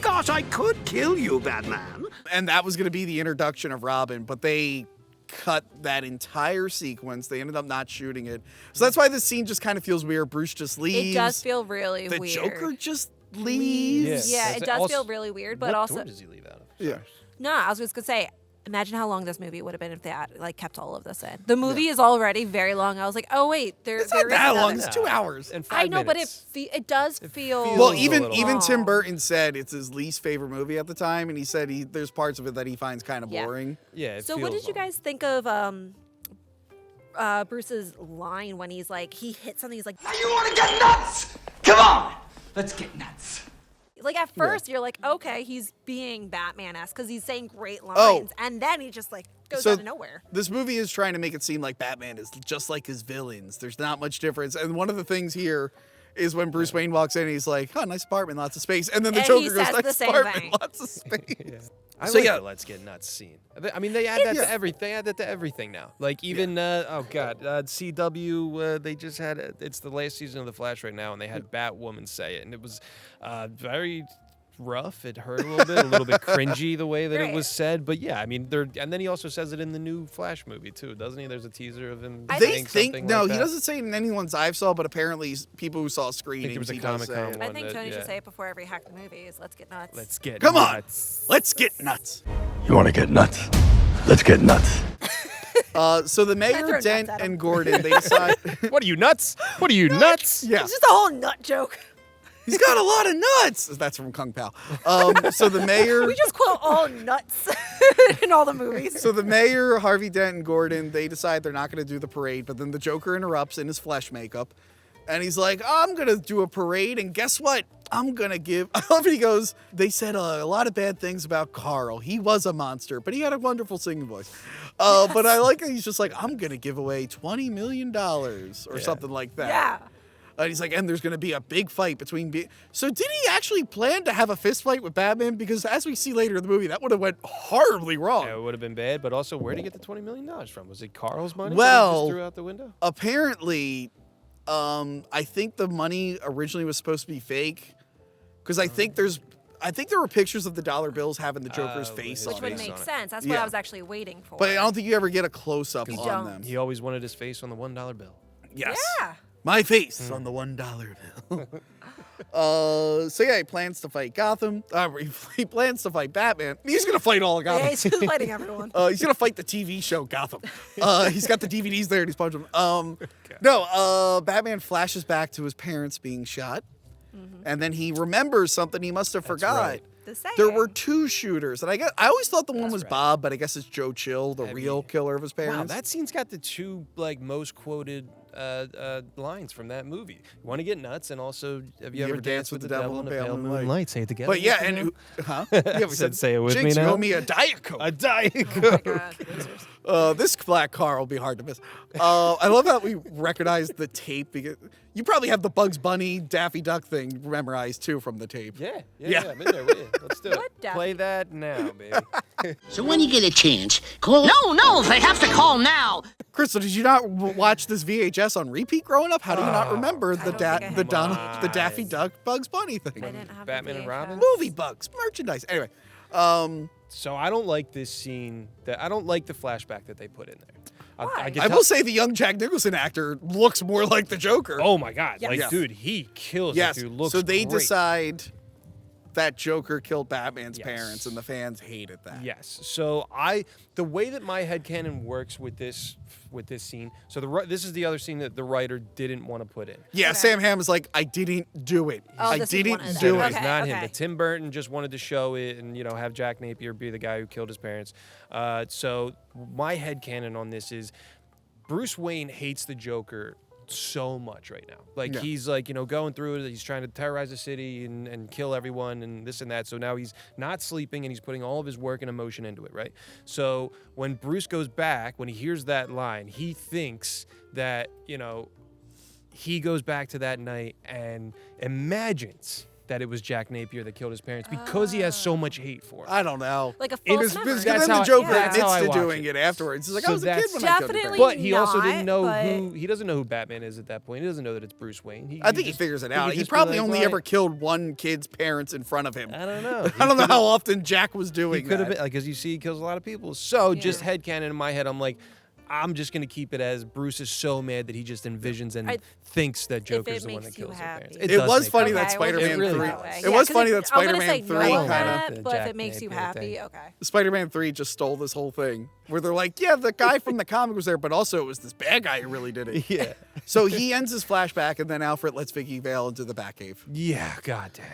Gosh, I could kill you, Batman. And that was going to be the introduction of Robin, but they cut that entire sequence. They ended up not shooting it. So that's why this scene just kind of feels weird. Bruce just leaves. It does feel really weird. The Joker just leaves. Yeah, it does feel really weird, but also... What door does he leave out of? Yeah. No, I was just going to say, imagine how long this movie would have been if they had, like, kept all of this in. The movie is already very long. I was like, oh wait, it's not that long. It's 2 hours and 5 I know, minutes. but it does feel. Well, even Tim Burton said it's his least favorite movie at the time, and he said there's parts of it that he finds kind of boring. Yeah. So what did you guys think of Bruce's line when he's like, he hits something, he's like, you want to get nuts? Come on, let's get nuts. Like, at first, you're like, okay, he's being Batman-esque because he's saying great lines. And then he just, like, goes out of nowhere. This movie is trying to make it seem like Batman is just like his villains. There's not much difference. And one of the things here is when Bruce Wayne walks in, he's like, oh, nice apartment, lots of space. And then the Joker goes, nice apartment, lots of space. I like the Let's Get Nuts scene. I mean, they add that to everything. They add that to everything now. Like, even, CW, they just had, it's the last season of The Flash right now, and they had Batwoman say it. And it was very rough. It hurt a little bit cringy the way that it was said. But yeah, I mean, and then he also says it in the new Flash movie, too, doesn't he? There's a teaser of him saying something no, like he that. doesn't say it in any ones I've saw, but apparently people who saw screenings, it was a Comic-Con one. I think Tony should say it before every hack the movie is let's get nuts. Let's get Come nuts. on, let's get nuts. You want to get nuts? Let's get nuts. So the mayor, Dent, and Gordon, they decide... What are you, nuts? What are you, nuts? Yeah. It's just a whole nut joke. He's got a lot of nuts. That's from Kung Pao. So the mayor... We just quote all nuts in all the movies. So the mayor, Harvey Dent, and Gordon, they decide they're not going to do the parade, but then the Joker interrupts in his flesh makeup. And he's like, I'm going to do a parade, and guess what? I'm going to give... I love it. He goes, they said a lot of bad things about Carl. He was a monster, but he had a wonderful singing voice. But I like that he's just like, I'm going to give away $20 million or something like that. Yeah. And he's like, and there's going to be a big fight between... So did he actually plan to have a fist fight with Batman? Because as we see later in the movie, that would have went horribly wrong. Yeah, it would have been bad, but also, where did he get the $20 million from? Was it Carl's money well, that he just threw out the window? Apparently... I think the money originally was supposed to be fake, because I think there were pictures of the dollar bills having the Joker's face on it. Which would make sense. That's what I was actually waiting for. But I don't think you ever get a close-up on them. He always wanted his face on the $1 bill. Yes. Yeah. My face on the $1 bill. So yeah, he plans to fight Gotham. He plans to fight Batman. He's gonna fight all of Gotham. Yeah, he's just fighting everyone. He's gonna fight the TV show Gotham. He's got the DVDs there and he's punching them. No, Batman flashes back to his parents being shot, and then he remembers something he must have forgot. Right. There were 2 shooters, and I always thought the one was Bob, but I guess it's Joe Chill, the real killer of his parents. Wow, that scene's got the 2 most quoted lines from that movie. You want to get nuts, and also have you ever danced with the devil in a pale moonlight? Say it together. But yeah, and we said say it with Jinx, me now. You owe me a Diet Coke. A Diet Coke. Oh my God, this black car will be hard to miss. I love that we recognize the tape because you probably have the Bugs Bunny Daffy Duck thing memorized too from the tape. Yeah. I'm in there with you. Let's do it. Daffy? Play that now, baby. So when you get a chance, call... No, they have to call now. Crystal, did you not watch this VHS on repeat growing up? How do you not remember the Daffy Duck Bugs Bunny thing? I didn't have Batman and Robin? Movie bugs, merchandise. Anyway, so I don't like this scene. I don't like the flashback that they put in there. Why? I will say the young Jack Nicholson actor looks more like the Joker. Oh my God! Yes. Like, dude, he kills yes. it. Dude, looks so they great. decide that Joker killed Batman's parents, and the fans hated that. Yes. So the way that my headcanon works with this scene. So this is the other scene that the writer didn't want to put in. Yeah, Okay. Sam Hamm is like, I didn't do it. Oh, I this is didn't one of do them. it. It's not him. Okay. But Tim Burton just wanted to show it and have Jack Napier be the guy who killed his parents. So my headcanon on this is Bruce Wayne hates the Joker so much right now. Like he's like, going through it. He's trying to terrorize the city and kill everyone and this and that. So now he's not sleeping and he's putting all of his work and emotion into it, right? So when Bruce goes back, when he hears that line, he thinks that, he goes back to that night and imagines that it was Jack Napier that killed his parents because he has so much hate for him. I don't know. Like a false memory. Because then the Joker admits to doing it afterwards. He's like, I was a kid when I killed your parents. But he also didn't know he doesn't know who Batman is at that point. He doesn't know that it's Bruce Wayne. I think he figures it out. He probably only ever killed one kid's parents in front of him. I don't know. I don't know how often Jack was doing He could have that. been, because you see he kills a lot of people. So just headcanon in my head, I'm like, I'm just going to keep it as Bruce is so mad that he just envisions and thinks that Joker's the one that kills his parents. It was funny that Spider-Man 3. It was funny that Spider-Man 3 kind of. But if it makes you happy, okay. Spider-Man 3 just stole this whole thing where they're like, yeah, the guy from the comic was there, but also it was this bad guy who really did it. Yeah. So he ends his flashback, and then Alfred lets Vicki Vale into the Batcave. Yeah, goddamn.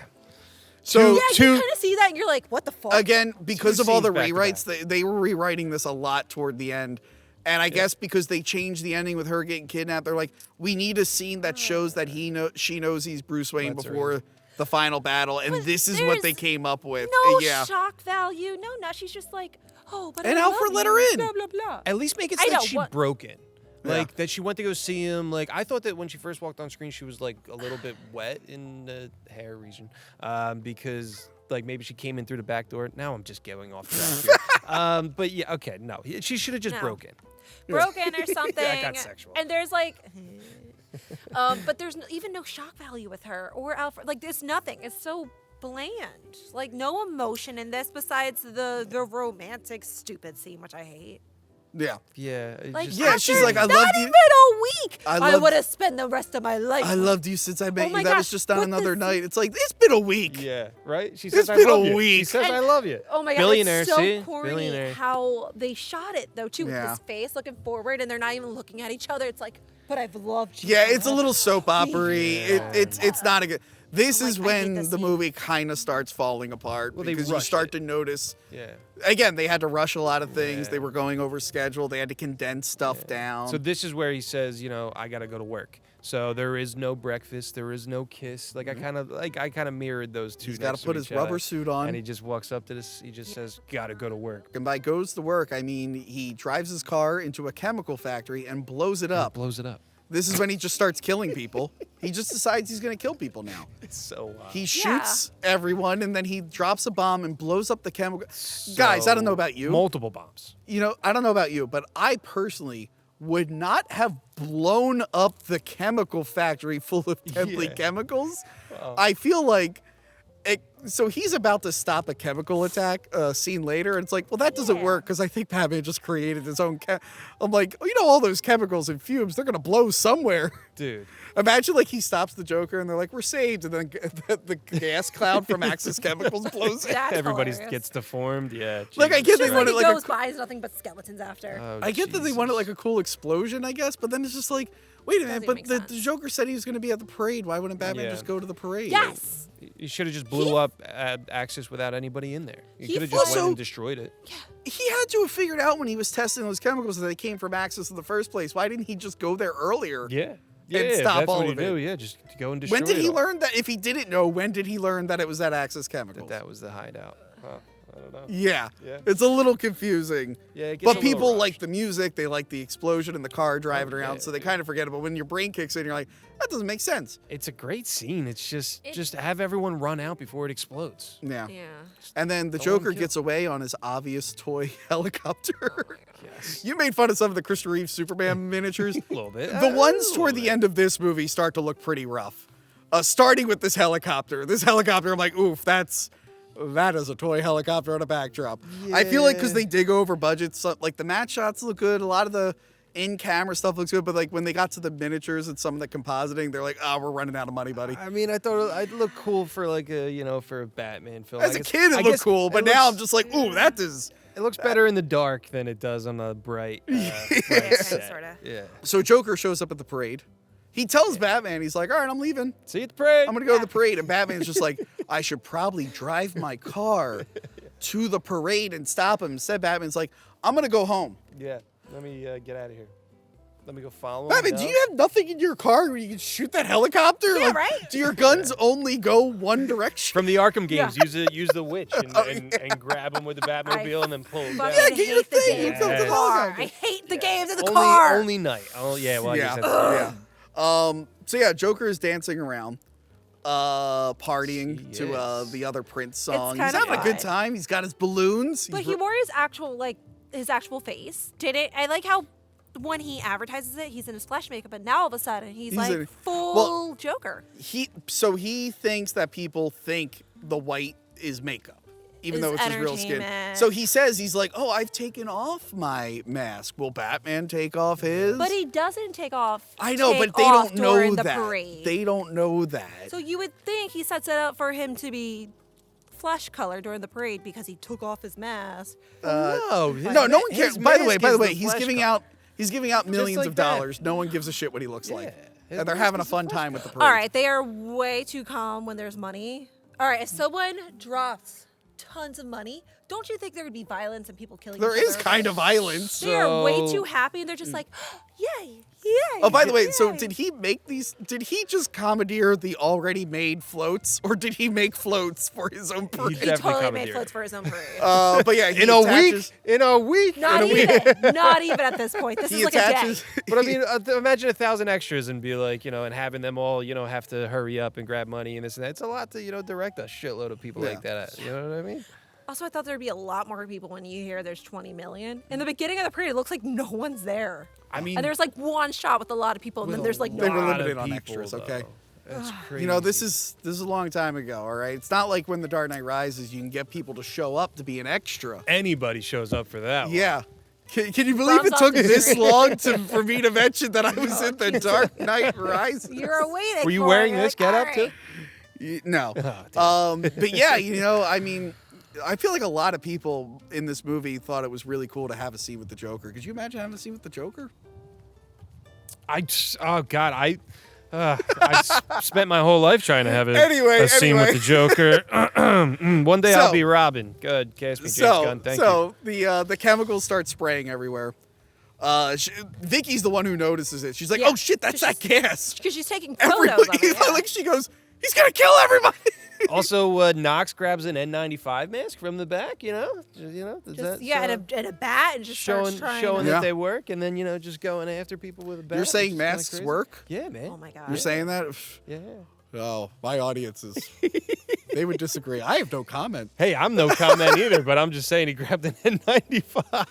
So you kind of see that, and you're like, what the fuck? Again, because of all the back to rewrites, they were rewriting this a lot toward the end. And I guess because they changed the ending with her getting kidnapped, they're like, we need a scene that shows that she knows he's Bruce Wayne before the final battle, and this is what they came up with. No yeah. shock value. No, she's just like, oh, but and I Alfred love let you, her in. Blah blah blah. At least make it so that she broke in. Like, that she went to go see him. Like, I thought that when she first walked on screen, she was, like, a little bit wet in the hair region. Because, like, maybe she came in through the back door. Now I'm just going off track here. But, yeah, okay, no. She should have just broken. Broken or something. Yeah, it got sexual. And there's, like... but there's even no shock value with her or Alfred. Like, there's nothing. It's so bland. Like, no emotion in this besides the romantic, stupid scene, which I hate. Yeah. Yeah. Like, she's like, I loved not you. even a week. I would have spent the rest of my life. I loved you since I met you. That gosh, was just on another night. It's like, it's been a week. Yeah, right? She It's says, been I love a you. week. She says, And- I love you. Oh my god, Billionaire, it's so see? corny Billionaire. how they shot it though too, with Yeah. his face looking forward, and they're not even looking at each other. It's like, but I've loved you. Yeah, it's a little soap opera-y. Yeah. It's not a good... This I'm is like, I hate when this the scene. movie kind of starts falling apart Well, they because you rushed start it. to notice... Yeah. Again, they had to rush a lot of things. Yeah. They were going over schedule. They had to condense stuff down. So this is where he says, I got to go to work. So there is no breakfast. There is no kiss. Like, I kind of mirrored those two. He's got to put his rubber suit on. And he just walks up to this. He just says, got to go to work. And by goes to work, I mean he drives his car into a chemical factory and blows it up. Blows it up. This is when he just starts killing people. He just decides he's going to kill people now. It's so wild. He shoots everyone, and then he drops a bomb and blows up the chemical. Guys, I don't know about you. Multiple bombs. I don't know about you, but I personally would not have blown up the chemical factory full of deadly chemicals. I feel like So he's about to stop a chemical attack scene later, and it's like, well, that doesn't work because I think Batman just created his own. I'm like, you know, all those chemicals and fumes, they're gonna blow somewhere, dude. Imagine like he stops the Joker, and they're like, we're saved, and then the gas cloud from Axis Chemicals blows in. Everybody gets deformed. Yeah. Like I get they wanted like like goes by is nothing but skeletons after. Oh, I get that they wanted like a cool explosion, I guess, but then it's just like, wait a minute, but the Joker said he was going to be at the parade. Why wouldn't Batman just go to the parade? Yes. You should have just blew up Axis without anybody in there. You could have just went and destroyed it. Yeah. He had to have figured out when he was testing those chemicals that they came from Axis in the first place. Why didn't he just go there earlier? Yeah. And stop that's all what of you it. do. Yeah, just go and destroy it. When did he learn that? If he didn't know, when did he learn that it was at Axis Chemicals? That was the hideout. Huh. I don't know. Yeah. It's a little confusing. Yeah, it gets but a little people rushed. like the music, they like the explosion in the car driving around, so they kind of forget it. But when your brain kicks in, you're like, that doesn't make sense. It's a great scene. It's just have everyone run out before it explodes. Yeah. And then the Joker gets away on his obvious toy helicopter. Yes. You made fun of some of the Christopher Reeve Superman miniatures. A little bit. The ones toward the end of this movie start to look pretty rough. Starting with this helicopter. This helicopter, I'm like, oof, that is a toy helicopter on a backdrop. I feel like because they dig over budgets, like the matte shots look good. A lot of the in-camera stuff looks good, but like when they got to the miniatures and some of the compositing, they're like, oh, we're running out of money, buddy. I mean, I thought I'd look cool for like for a Batman film. As a kid, it looked cool, but now I'm just like, ooh, that is. It looks better in the dark than it does on a bright set. Sorta. Yeah. So Joker shows up at the parade. He tells Batman, he's like, all right, I'm leaving. See you at the parade. I'm going to go to the parade. And Batman's just like, I should probably drive my car to the parade and stop him. Instead, Batman's like, I'm going to go home. Yeah. Let me get out of here. Let me go follow him. Batman, do you have nothing in your car where you can shoot that helicopter? Yeah, like, right? Do your guns only go one direction? From the Arkham games, use the witch and grab him with the Batmobile and then pull him down. Yeah, get your thing. I hate the games in the car. Only night. Oh, yeah. Well, I guess yeah. So yeah, Joker is dancing around, partying to the other Prince song. He's having a good time. He's got his balloons. But he wore his actual face. Did it? I like how when he advertises it, he's in his flesh makeup, but now all of a sudden he's like full Joker. He thinks that people think the white is makeup, even though it's his real skin. So he says, he's like, oh, I've taken off my mask. Will Batman take off his? But he doesn't take off. I know, but they don't know the that. Parade. They don't know that. So you would think he sets it up for him to be flesh color during the parade because he took off his mask. No one cares. By the way, he's giving out millions of dollars. No one gives a shit what he looks like. And they're having a fun time with the parade. All right, they are way too calm when there's money. All right, if someone drops tons of money, don't you think there would be violence and people killing each other? There is kind of violence. They are way too happy and they're just like, yay. Yay, oh, by the way, yay. so did he make these? Did he just commandeer the already made floats, or did he make floats for his own parade? He totally made floats for his own parade. But yeah, in a week, not even at this point. This is like a day. But I mean, imagine 1,000 extras and be like, and having them all, have to hurry up and grab money and this and that. It's a lot to, direct a shitload of people like that. You know what I mean? Also, I thought there'd be a lot more people when you hear there's 20 million. In the beginning of the parade, it looks like no one's there. I mean, and there's like one shot with a lot of people, and then there's like no. They were limited on extras, okay? That's crazy. This is a long time ago, all right? It's not like when The Dark Knight Rises, you can get people to show up to be an extra. Anybody shows up for that one. Yeah. Can you believe it took this long for me to mention that I was in The Dark Knight Rises? You're waiting. Were you wearing this getup too? No. But yeah, I mean, I feel like a lot of people in this movie thought it was really cool to have a scene with the Joker. Could you imagine having a scene with the Joker? I spent my whole life trying to have a scene with the Joker. One day I'll be Robin. Good, cast me, James Gunn. Thank you. So the chemicals start spraying everywhere. Vicky's the one who notices it. She's like, "Oh shit, that's that gas." Because she's taking photos of it. Like she goes, "He's gonna kill everybody." Also, Knox grabs an N95 mask from the back. And a bat, and just showing trying that they work, and then just going after people with a bat. You're saying masks work? Yeah, man. Oh my god. You're saying that? Yeah. Oh, my audiences. They would disagree. I have no comment. Hey, I'm no comment either, but I'm just saying he grabbed an N95.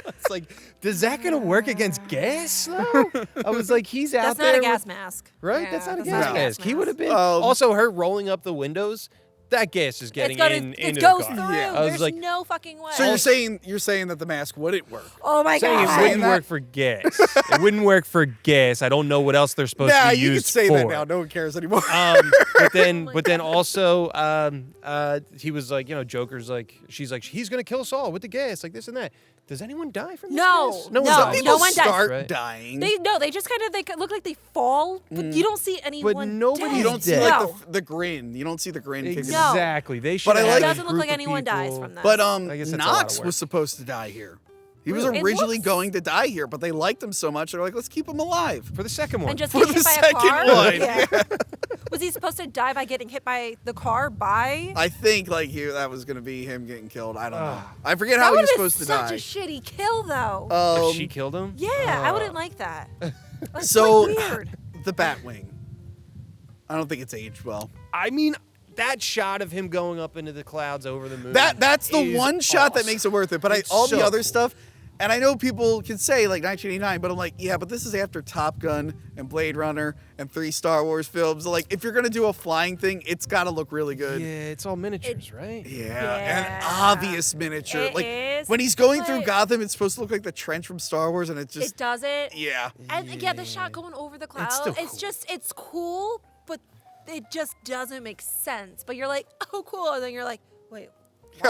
It's like, is that going to work against gas, though? I was like, he's out there. That's not a gas mask. Right? Yeah, that's not a gas mask. He would have been. Oh. Also, her rolling up the windows, that gas is getting into it the goes car. through. I was There's like, no fucking way. So you're saying that the mask wouldn't work? Oh my saying god! it wouldn't work for gas. It wouldn't work for gas. I don't know what else they're supposed to be you used can say for. that now. No one cares anymore. But then also, he was like, Joker's like, she's like, he's gonna kill us all with the gas, like this and that. Does anyone die from this gas? No, Some people one dies. start dying. They just kind of they look like they fall, but you don't see anyone. But nobody. dead. You don't see like the grin. You don't see the grin. Exactly. They should. But have I like- It a doesn't look group like of anyone dies people. from that. But I guess that's a lot of Knox work. was supposed to die here. He was Really? It originally looks- going to die here, but they liked him so much they're like, let's keep him alive. For the second one. and just For get the hit by a second car. one. Yeah. Was he supposed to die by getting hit by the car? I think that was going to be him getting killed. I don't know. I forget That how he would was have supposed to been die. such a shitty kill, though. If she killed him. Yeah, I wouldn't like that. That's So like weird. the Batwing. I don't think it's aged well. I mean, that shot of him going up into the clouds over the moon. That's the is one shot that awesome. makes it worth it. But It's all so the other cool. stuff, and I know people can say like 1989, but I'm like, yeah, but this is after Top Gun and Blade Runner and 3 Star Wars films. Like, if you're gonna do a flying thing, it's got to look really good. Yeah, it's all miniatures, right? Yeah, and obvious miniature. It like is, when he's going through but- Gotham, it's supposed to look like the trench from Star Wars, and it's just It does it. yeah. And yeah, the shot going over the clouds. still It's cool. just it's cool, but it just doesn't make sense. But you're like, oh, cool, and then you're like, wait.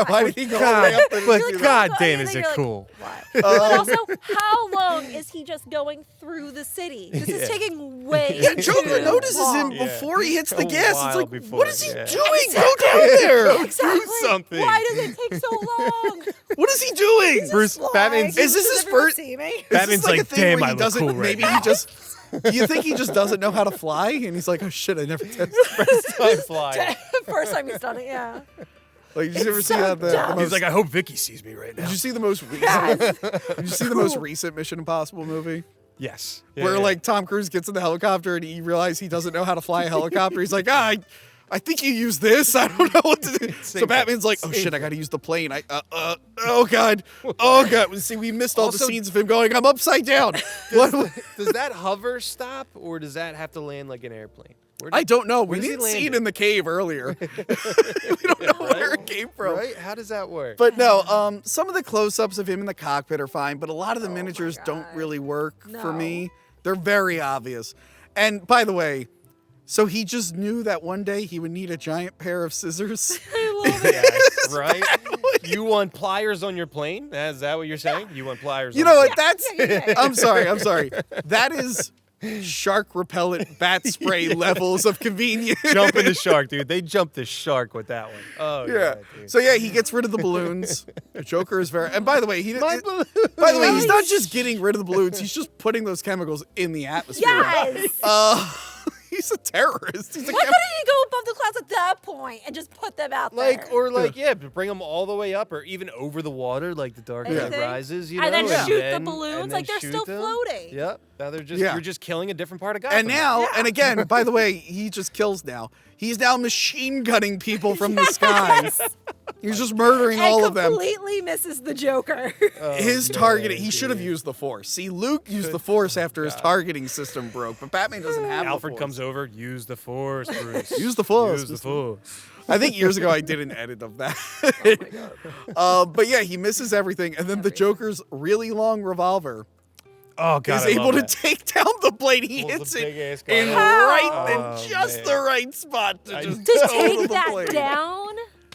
Why did he go all the way up there? But You're like, God oh, damn, and is then it you're like, cool? What? But also, how long is he just going through the city? This is taking way Yeah, Joker too notices long. him before he hits the A gas. while It's like, before, what is he yeah. doing? Go down there. Exactly. Do something. Why does it take so long? What is he doing? Bruce, Batman's. Is this his first? See me? Is Batman's this like a like, thing damn, where I he look doesn't? cool right Maybe now. he just. Do you think he just doesn't know how to fly? And he's like, oh shit, I never tested. First time flying. First time he's done it, yeah. Like, did you ever see so that? The dumb. most, He's like, I hope Vicky sees me right now. did you see the most recent? Did you see the most recent Mission Impossible movie? Yes. Where like Tom Cruise gets in the helicopter and he realizes he doesn't know how to fly a helicopter. He's like, I think you use this. I don't know what to do. So Batman's like, oh shit, I got to use the plane. Oh god. See, we missed all the Also- scenes of him going, I'm upside down. What? Does that hover stop, or does that have to land like an airplane? I don't know. We does he didn't see land it it? in the cave earlier. We don't know where it came from. Right? How does that work? But no, some of the close-ups of him in the cockpit are fine, but a lot of the miniatures don't really work for me. They're very obvious. And by the way, so he just knew that one day he would need a giant pair of scissors. Yes, right? You want pliers on your plane? Is that what you're saying? You want pliers You on know your what? That's. I'm sorry. That is shark repellent bat spray levels of convenience. Jumping the shark, dude. They jumped the shark with that one. Oh, Yeah. dude. So yeah, he gets rid of the balloons. The Joker is very. And by the way, by the way, he's not just getting rid of the balloons. He's just putting those chemicals in the atmosphere. Yes. He's a terrorist. He's a Why couldn't he go above the clouds at that point and just put them out there? Bring them all the way up, or even over the water, like the Dark Knight Anything. Rises, you know, And then shoot the then- balloons, and like then they're still shoot them. floating. Yep. Now they're just Yeah. you're just killing a different part of Gotham. And now, and again, by the way, he just kills now. He's now machine gunning people from the sky. He's just murdering And all of them. completely misses the Joker. His targeting, he should have used the Force. See, Luke used the Force after his targeting system broke, but Batman doesn't have Alfred the Force. comes over, use the Force, Bruce. Use the Force. Use the Force. I think years ago I did an edit of that. But yeah, he misses everything, and then the Joker's really long revolver Oh god, is I able love to that. take down the blade. He Pulls hits the it big-ass gun in out. just man. the right spot to just To total take the that blade. down?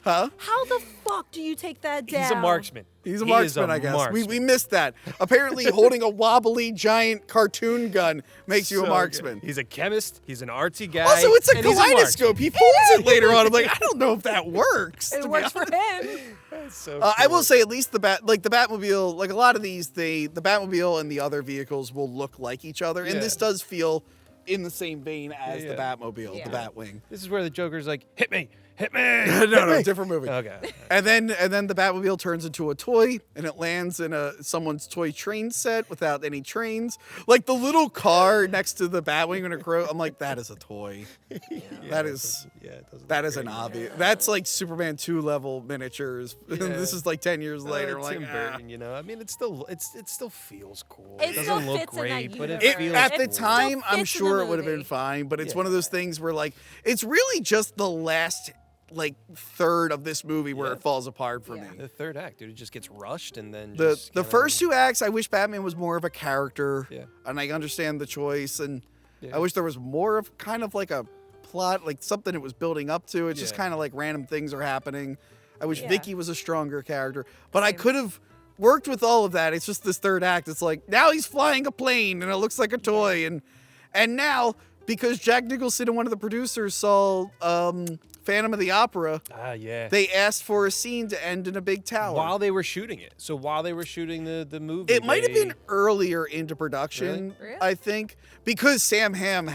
Huh? How the fuck do you take that down? He's a marksman. He's a He is marksman, I guess. marksman. We missed that. Apparently, holding a wobbly giant cartoon gun makes you a So marksman. good. He's a chemist. He's an artsy guy. Also, it's a and he's kaleidoscope. He folds it later on. I'm like, I don't know if that works. It to be works for honest. him. That's so I will say, at least the Batmobile, like a lot of these, the Batmobile and the other vehicles will look like each other, and Yeah. this does feel in the same vein as Yeah. the Batmobile, Yeah. the Batwing. This is where the Joker's like, hit me. no, different movie. Okay. And then the Batmobile turns into a toy, and it lands in someone's toy train set without any trains. Like the little car next to the Batwing and a crow. I'm like, that is a toy. That is an obvious. That's like Superman 2 level miniatures. This is like 10 years later. I'm like, Tim Burton, you know. I mean, it still feels cool. It It still doesn't look fits in that great, but it universe. feels at the cool. time, Still I'm fits in sure the it would have been movie. fine, but it's one of those things where like it's really just the last like third of this movie where it falls apart for me. The third act, dude, it just gets rushed and then the first 2 acts, I wish Batman was more of a character. Yeah. And I understand the choice, and I wish there was more of kind of like a plot, like something it was building up to. It's just kind of like random things are happening. I wish Vicki was a stronger character, but I could have worked with all of that. It's just this third act. It's like now he's flying a plane and it looks like a toy, and now because Jack Nicholson and one of the producers saw Phantom of the Opera, they asked for a scene to end in a big tower while they were shooting it. So while they were shooting the movie, it might have been earlier into production. Really? I think, because Sam Hamm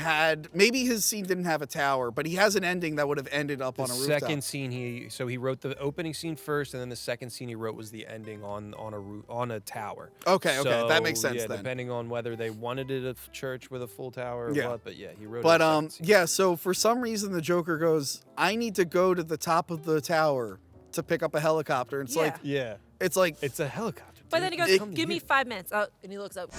maybe his scene didn't have a tower, but he has an ending that would have ended up on a rooftop. The second scene he wrote the opening scene first, and then the second scene he wrote was the ending on a tower. Okay, so, that makes sense then. Depending on whether they wanted it a church with a full tower or what, but he wrote. But so for some reason the Joker goes, I need to go to the top of the tower to pick up a helicopter. And it's like it's a helicopter. But then he goes, give me 5 minutes. Oh, and he looks up.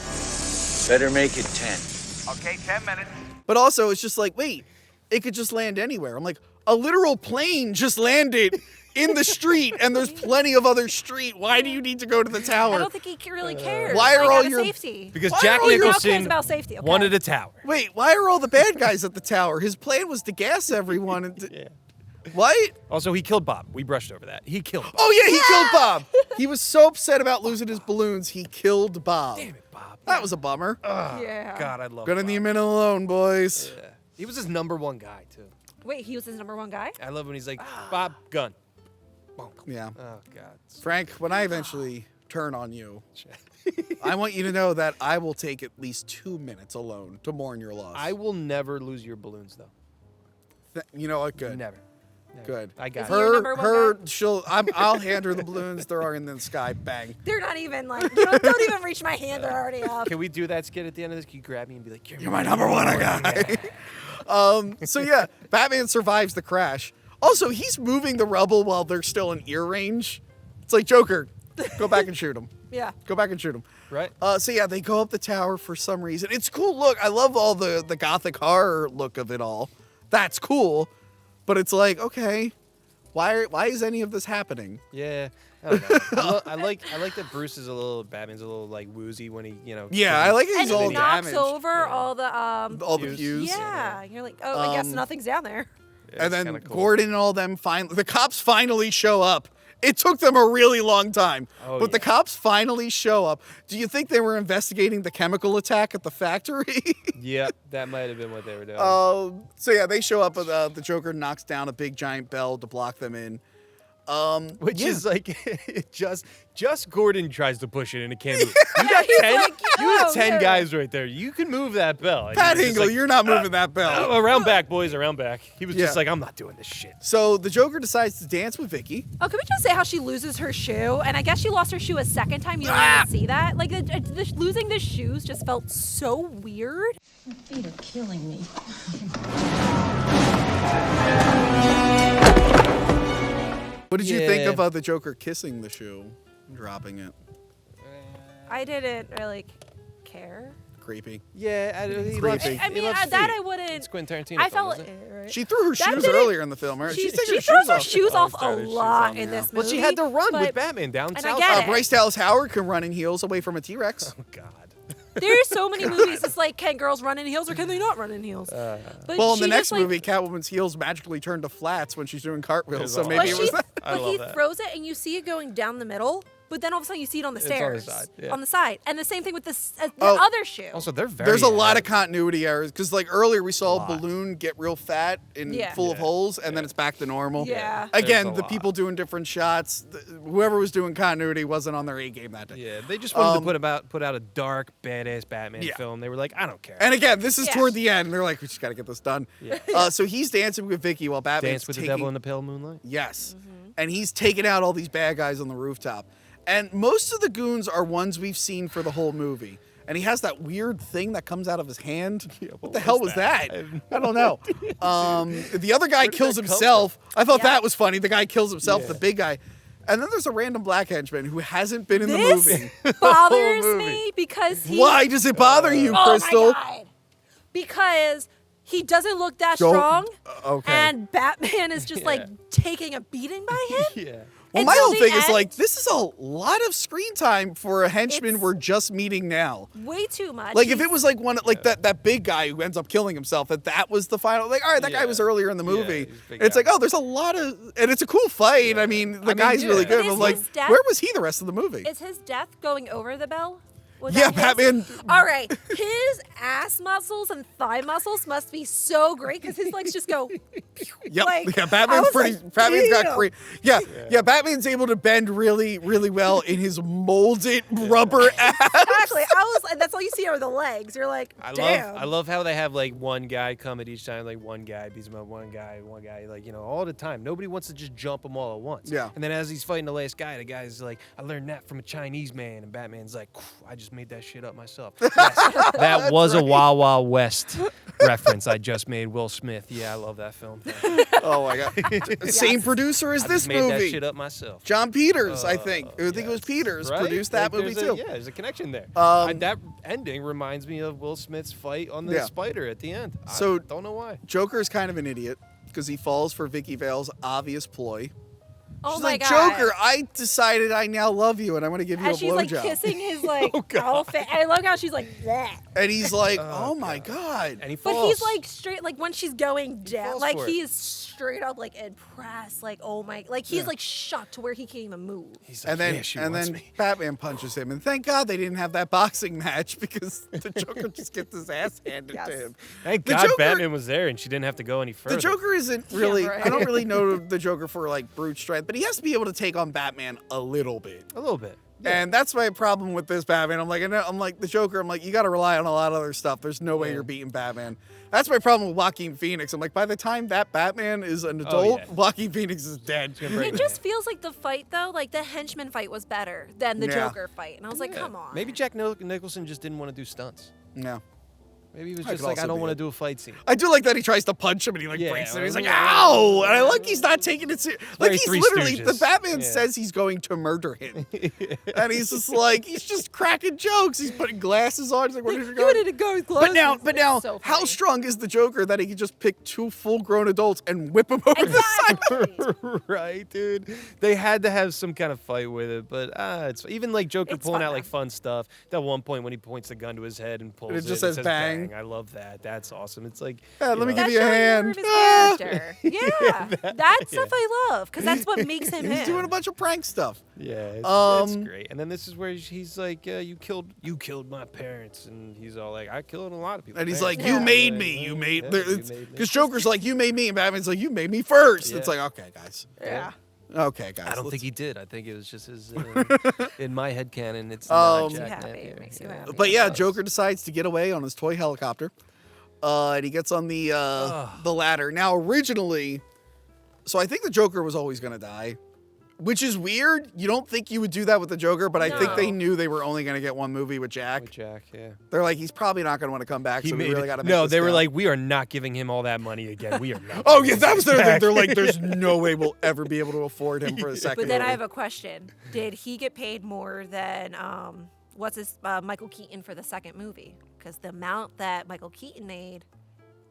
Better make it 10. Okay, 10 minutes. But also it's just like, wait, it could just land anywhere. I'm like, a literal plane just landed in the street, and there's plenty of other street. Why do you need to go to the tower? I don't think he really cares. Why are all your safety? Because Jack Nicholson about safety, wanted a tower. Wait, why are all the bad guys at the tower? His plan was to gas everyone. And What? Also, he killed Bob. We brushed over that. He killed Bob. Oh, yeah, he killed Bob. He was so upset about losing his balloons, he killed Bob. Damn it, Bob. That was a bummer. God, I love Gonna Bob. leave him alone, boys. Yeah. He was his #1 guy, too. Wait, he was his #1 guy? I love when he's like, Bob, gun. Yeah. Oh, God. Frank, when I eventually turn on you, I want you to know that I will take at least 2 minutes alone to mourn your loss. I will never lose your balloons, though. You know what? Good. Never. Good. I got I'll hand her the balloons. They're in the sky. Bang. They're not even like, don't even reach my hand. They're already up. Can we do that skit at the end of this? Can you grab me and be like, you're my #1 guy? So yeah, Batman survives the crash. Also, he's moving the rubble while they're still in ear range. It's like, Joker, go back and shoot him. Yeah. Go back and shoot him. Right. So yeah, they go up the tower for some reason. It's cool. Look, I love all the gothic horror look of it all. That's cool. But it's like, okay, why is any of this happening? Yeah. I don't know. I like that Batman's a little like woozy when he, Yeah, I like he's all knocks damaged. over all the fuse. Yeah. You're like, oh, I guess nothing's down there. And then cool. Gordon and all them the cops finally show up. It took them a really long time, but the cops finally show up. Do you think they were investigating the chemical attack at the factory? Yeah, that might have been what they were doing. So yeah, they show up. The Joker knocks down a big giant bell to block them in. Which is like, just Gordon tries to push it and it can't move. You got 10 guys right there. You can move that bell. Pat Hingle, you're not moving that bell. Around back, boys, around back. He was just like, I'm not doing this shit. So the Joker decides to dance with Vicki. Oh, can we just say how she loses her shoe? And I guess she lost her shoe a second time. You don't even see that. Like, losing the shoes just felt so weird. My feet are killing me. What did you think of the Joker kissing the shoe, dropping it? I didn't really care. Creepy. Yeah, I mean, I wouldn't. It's Quentin Tarantino. I felt right? She threw her shoes earlier in the film. Right? She throws her shoes off a lot in this movie. Well, she had to run with Batman down south. Bryce Dallas Howard can run in heels away from a T-Rex. Oh God. There's so many movies. It's like, can girls run in heels or can they not run in heels? But in the next movie, Catwoman's heels magically turn to flats when she's doing cartwheels. So maybe it was that. But he throws it and you see it going down the middle. But then all of a sudden you see it on the stairs. On the side. And the same thing with the other shoe. Also, there's a lot of continuity errors. Because like earlier we saw a balloon get real fat and full of holes. And then it's back to normal. Yeah. Again, the people doing different shots. Whoever was doing continuity wasn't on their A game that day. Yeah, they just wanted to put out a dark, badass Batman film. They were like, I don't care. And again, this is toward the end. They're like, we just got to get this done. Yeah. So he's dancing with Vicki while Batman's Dance with the Devil in the Pale Moonlight? Yes. And he's taking out all these bad guys on the rooftop. And most of the goons are ones we've seen for the whole movie. And he has that weird thing that comes out of his hand. What the hell was that? I don't know. The other guy kills himself. I thought that was funny. The guy kills himself, the big guy. And then there's a random black henchman who hasn't been in the movie. This bothers me because Why does it bother you, Crystal? Oh my God. Because he doesn't look that strong. And Batman is just like taking a beating by him. Yeah. Well, my whole thing is like, this is a lot of screen time for a henchman we're just meeting now. Way too much. Like, if it was like that big guy who ends up killing himself, that was the final. Like, all right, that guy was earlier in the movie. It's like, oh, there's a lot of, and it's a cool fight. I mean, the guy's really good. But like, where was he the rest of the movie? Is his death going over the bell? Batman. All right, his ass muscles and thigh muscles must be so great because his legs just go. Batman's pretty. Batman's got great. Yeah, Batman's able to bend really, really well in his molded rubber ass. Exactly. That's all you see are the legs. You're like, damn. I love how they have like one guy come at each time, like one guy beats him up, one guy, like all the time. Nobody wants to just jump them all at once. Yeah. And then as he's fighting the last guy, the guy's like, I learned that from a Chinese man, and Batman's like, I just made that shit up myself. Yes, that was a Wild Wild West reference I just made. Will Smith. Yeah, I love that film. Oh my god. Same producer as this movie. movie. Made that shit up myself. John Peters, I think. I think it was Peters produced that movie too. There's a connection there. That ending reminds me of Will Smith's fight on the spider at the end. So I don't know why. Joker is kind of an idiot because he falls for Vicki Vale's obvious ploy. Oh She's my like, God. Joker, I decided I now love you and I want to give you a blowjob. And she's like kissing his outfit. I love how she's like that. And he's like, oh my God. And he falls. But he's like straight, like when she's going down, like for he it. is straight up like impressed, like oh my, like he's like shocked to where he can't even move. He's like, and then Batman punches him, and thank God they didn't have that boxing match because the Joker just gets his ass handed to him. Thank God Batman was there and she didn't have to go any further. The Joker isn't really. I don't really know the Joker for like brute strength, but he has to be able to take on Batman a little bit. A little bit. And that's my problem with this Batman. I'm like the Joker. I'm like, you got to rely on a lot of other stuff. There's no way you're beating Batman. That's my problem with Joaquin Phoenix. I'm like, by the time that Batman is an adult, Joaquin Phoenix is dead. It just feels like the fight though, like the henchman fight was better than the Joker fight, and I was like, come on. Maybe Jack Nicholson just didn't want to do stunts. No. Maybe he was just like, I don't want to do a fight scene. I do like that he tries to punch him and he like breaks it. He's like, ow! And I like he's not taking it serious. Like he's literally, the Batman says he's going to murder him. And he's just like, he's just cracking jokes. He's putting glasses on. He's like, where did you go? You wanted to go with glasses. But now, so how strong is the Joker that he can just pick two full-grown adults and whip them over the side? Right, dude. They had to have some kind of fight with it, but it's even like Joker pulling out like fun stuff. That one point when he points the gun to his head and pulls it, it just says bang. I love that. That's awesome. It's like, let me give you a hand. Yeah, that's stuff I love because that's what makes him He's doing a bunch of prank stuff. Yeah, it's great. And then this is where he's like, you killed my parents, and he's all like, I killed a lot of people. And he's like, you made me. You made because Joker's like, you made me, and Batman's like, you made me first. It's like, okay, guys. Yeah. Okay, guys. I don't think he did. I think it was just his. In my headcanon, it's not Jack Napier. But yeah, Joker decides to get away on his toy helicopter, and he gets on the ladder. Now, originally, so I think the Joker was always going to die, which is weird. You don't think you would do that with the Joker, but I think they knew they were only going to get one movie with Jack. Yeah. They're like, he's probably not going to want to come back, so we really got to make No, this they were count. like, we are not giving him all that money again. We are not. Oh, yeah, that was their thing. They're like, there's no way we'll ever be able to afford him for a second But then movie. I have a question. Did he get paid more than Michael Keaton for the second movie? Because the amount that Michael Keaton made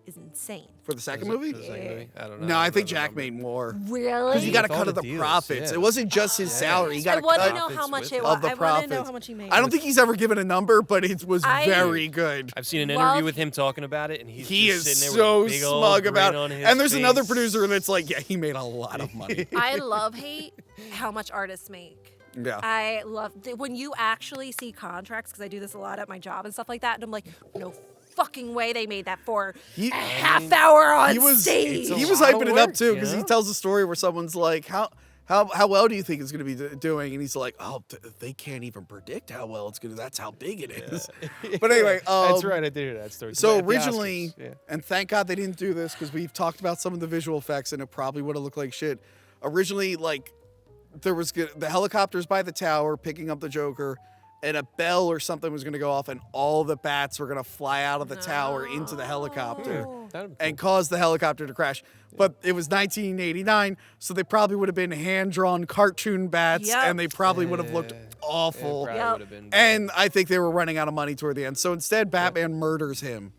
is insane. For the second movie? I don't know. No, I think Jack made more. Really? Because he got a cut of the profits. It wasn't just his salary. He got a cut I want to know how much it was. of the I want profits. to know how much he made. I don't think he's ever given a number, but it was very good. I've seen an interview with him talking about it, and he just is sitting there so with a big old smug grin about on it. his And there's face. another producer that's like, yeah, he made a lot of money. I hate how much artists make. Yeah. I love when you actually see contracts, because I do this a lot at my job and stuff like that, and I'm like, no fucking way they made that for a half hour on stage. He was hyping it up too, because he tells a story where someone's like, how well do you think it's going to be doing? And he's like, oh, they can't even predict how well it's going to. That's how big it is. But anyway, that's right. I did hear that story. So originally, and thank God they didn't do this because we've talked about some of the visual effects, and it probably would have looked like shit. Originally, like there was the helicopters by the tower picking up the Joker, and a bell or something was going to go off, and all the bats were going to fly out of the tower into the helicopter and cause the helicopter to crash. But it was 1989, so they probably would have been hand-drawn cartoon bats, and they probably would have looked awful. And I think they were running out of money toward the end. So instead, Batman murders him.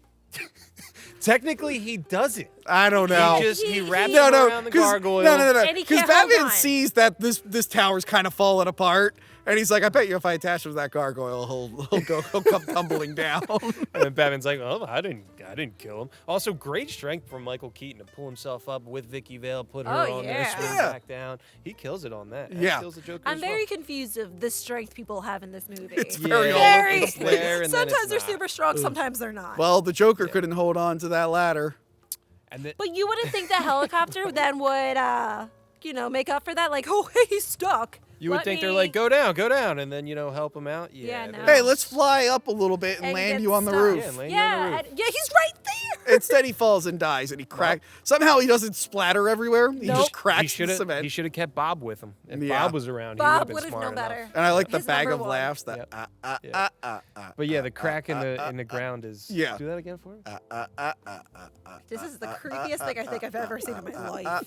Technically, he doesn't. I don't know. He wraps him around the gargoyle. No. And he Because can't hold Batman on. sees that this tower's kind of falling apart, and he's like, I bet you if I attach him to that gargoyle, he'll come tumbling down. And then Batman's like, "Oh, I didn't kill him." Also, great strength from Michael Keaton to pull himself up with Vicki Vale, put her on there, swing back down. He kills it on that. And Yeah. kills the Joker I'm as very well. confused of the strength people have in this movie. It's very all very. over the place. There, and then Sometimes it's they're not. super strong, sometimes they're not. Well, the Joker couldn't hold on to that ladder. And then, But you wouldn't think the helicopter then would, make up for that? Like, oh, hey, he's stuck. you would think they're like, go down, and then, help him out. Yeah, no. Hey, let's fly up a little bit and And land get you on the stuck. roof. Yeah, land you on the roof. Yeah, he's right there. Instead, he falls and dies, and he cracks. Somehow, he doesn't splatter everywhere. He Nope. just He cracks should the have. cement. He should have kept Bob with him. If Yeah. Bob was around, Bob he would would have have known been smart better. enough. And I like the His bag number of one. laughs. That But yeah, the crack in the ground is. Yeah. Do that again for him. This is the creepiest thing I think I've ever seen in my life.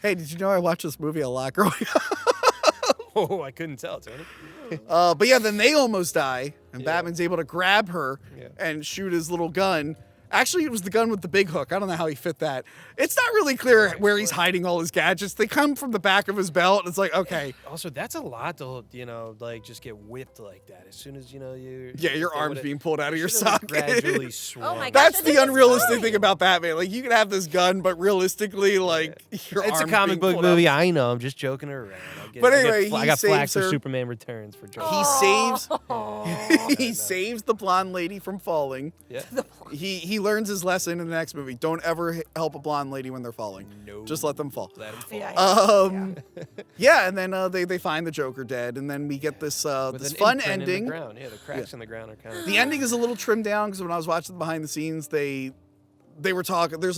Hey, did you know I watched this movie a lot growing up? Oh, I couldn't tell, Tony. But yeah, then they almost die, and Yeah. Batman's able to grab her Yeah. and shoot his little gun. Actually, it was the gun with the big hook. I don't know how he fit that. It's not really clear where he's hiding all his gadgets. They come from the back of his belt. And it's like, okay. Also, that's a lot to just get whipped like that. As soon as you. Yeah, your arm's being pulled out of your socket. socket. Gradually swung. Oh my gosh. That's the unrealistic thing about Batman. Like, you can have this gun, but realistically, your It's a arm's comic being book pulled movie. out. I know. I'm just joking around. But anyway, I he got flack saves for her. Superman Returns for joking. He saves. Oh. He saves the blonde lady from falling. Yeah. He learns his lesson in the next movie. Don't ever help a blonde lady when they're falling. No. Just let them fall. Let him fall. Yeah. And then they find the Joker dead, and then we get this With this an fun imprint in ending. the ground. Yeah, the cracks in the ground are kind of. The ending is a little trimmed down because when I was watching the behind the scenes, they were talking. There's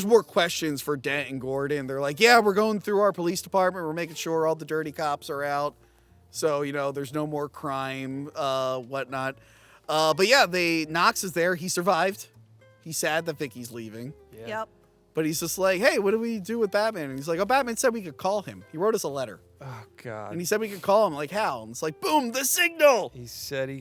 more questions for Dent and Gordon. They're like, yeah, we're going through our police department. We're making sure all the dirty cops are out. So, there's no more crime, whatnot. But yeah, Knox is there. He survived. He's sad that Vicky's leaving. Yeah. Yep. But he's just like, hey, what do we do with Batman? And he's like, oh, Batman said we could call him. He wrote us a letter. Oh God. And he said we could call him. Like, how? And it's like, boom, the signal. He said we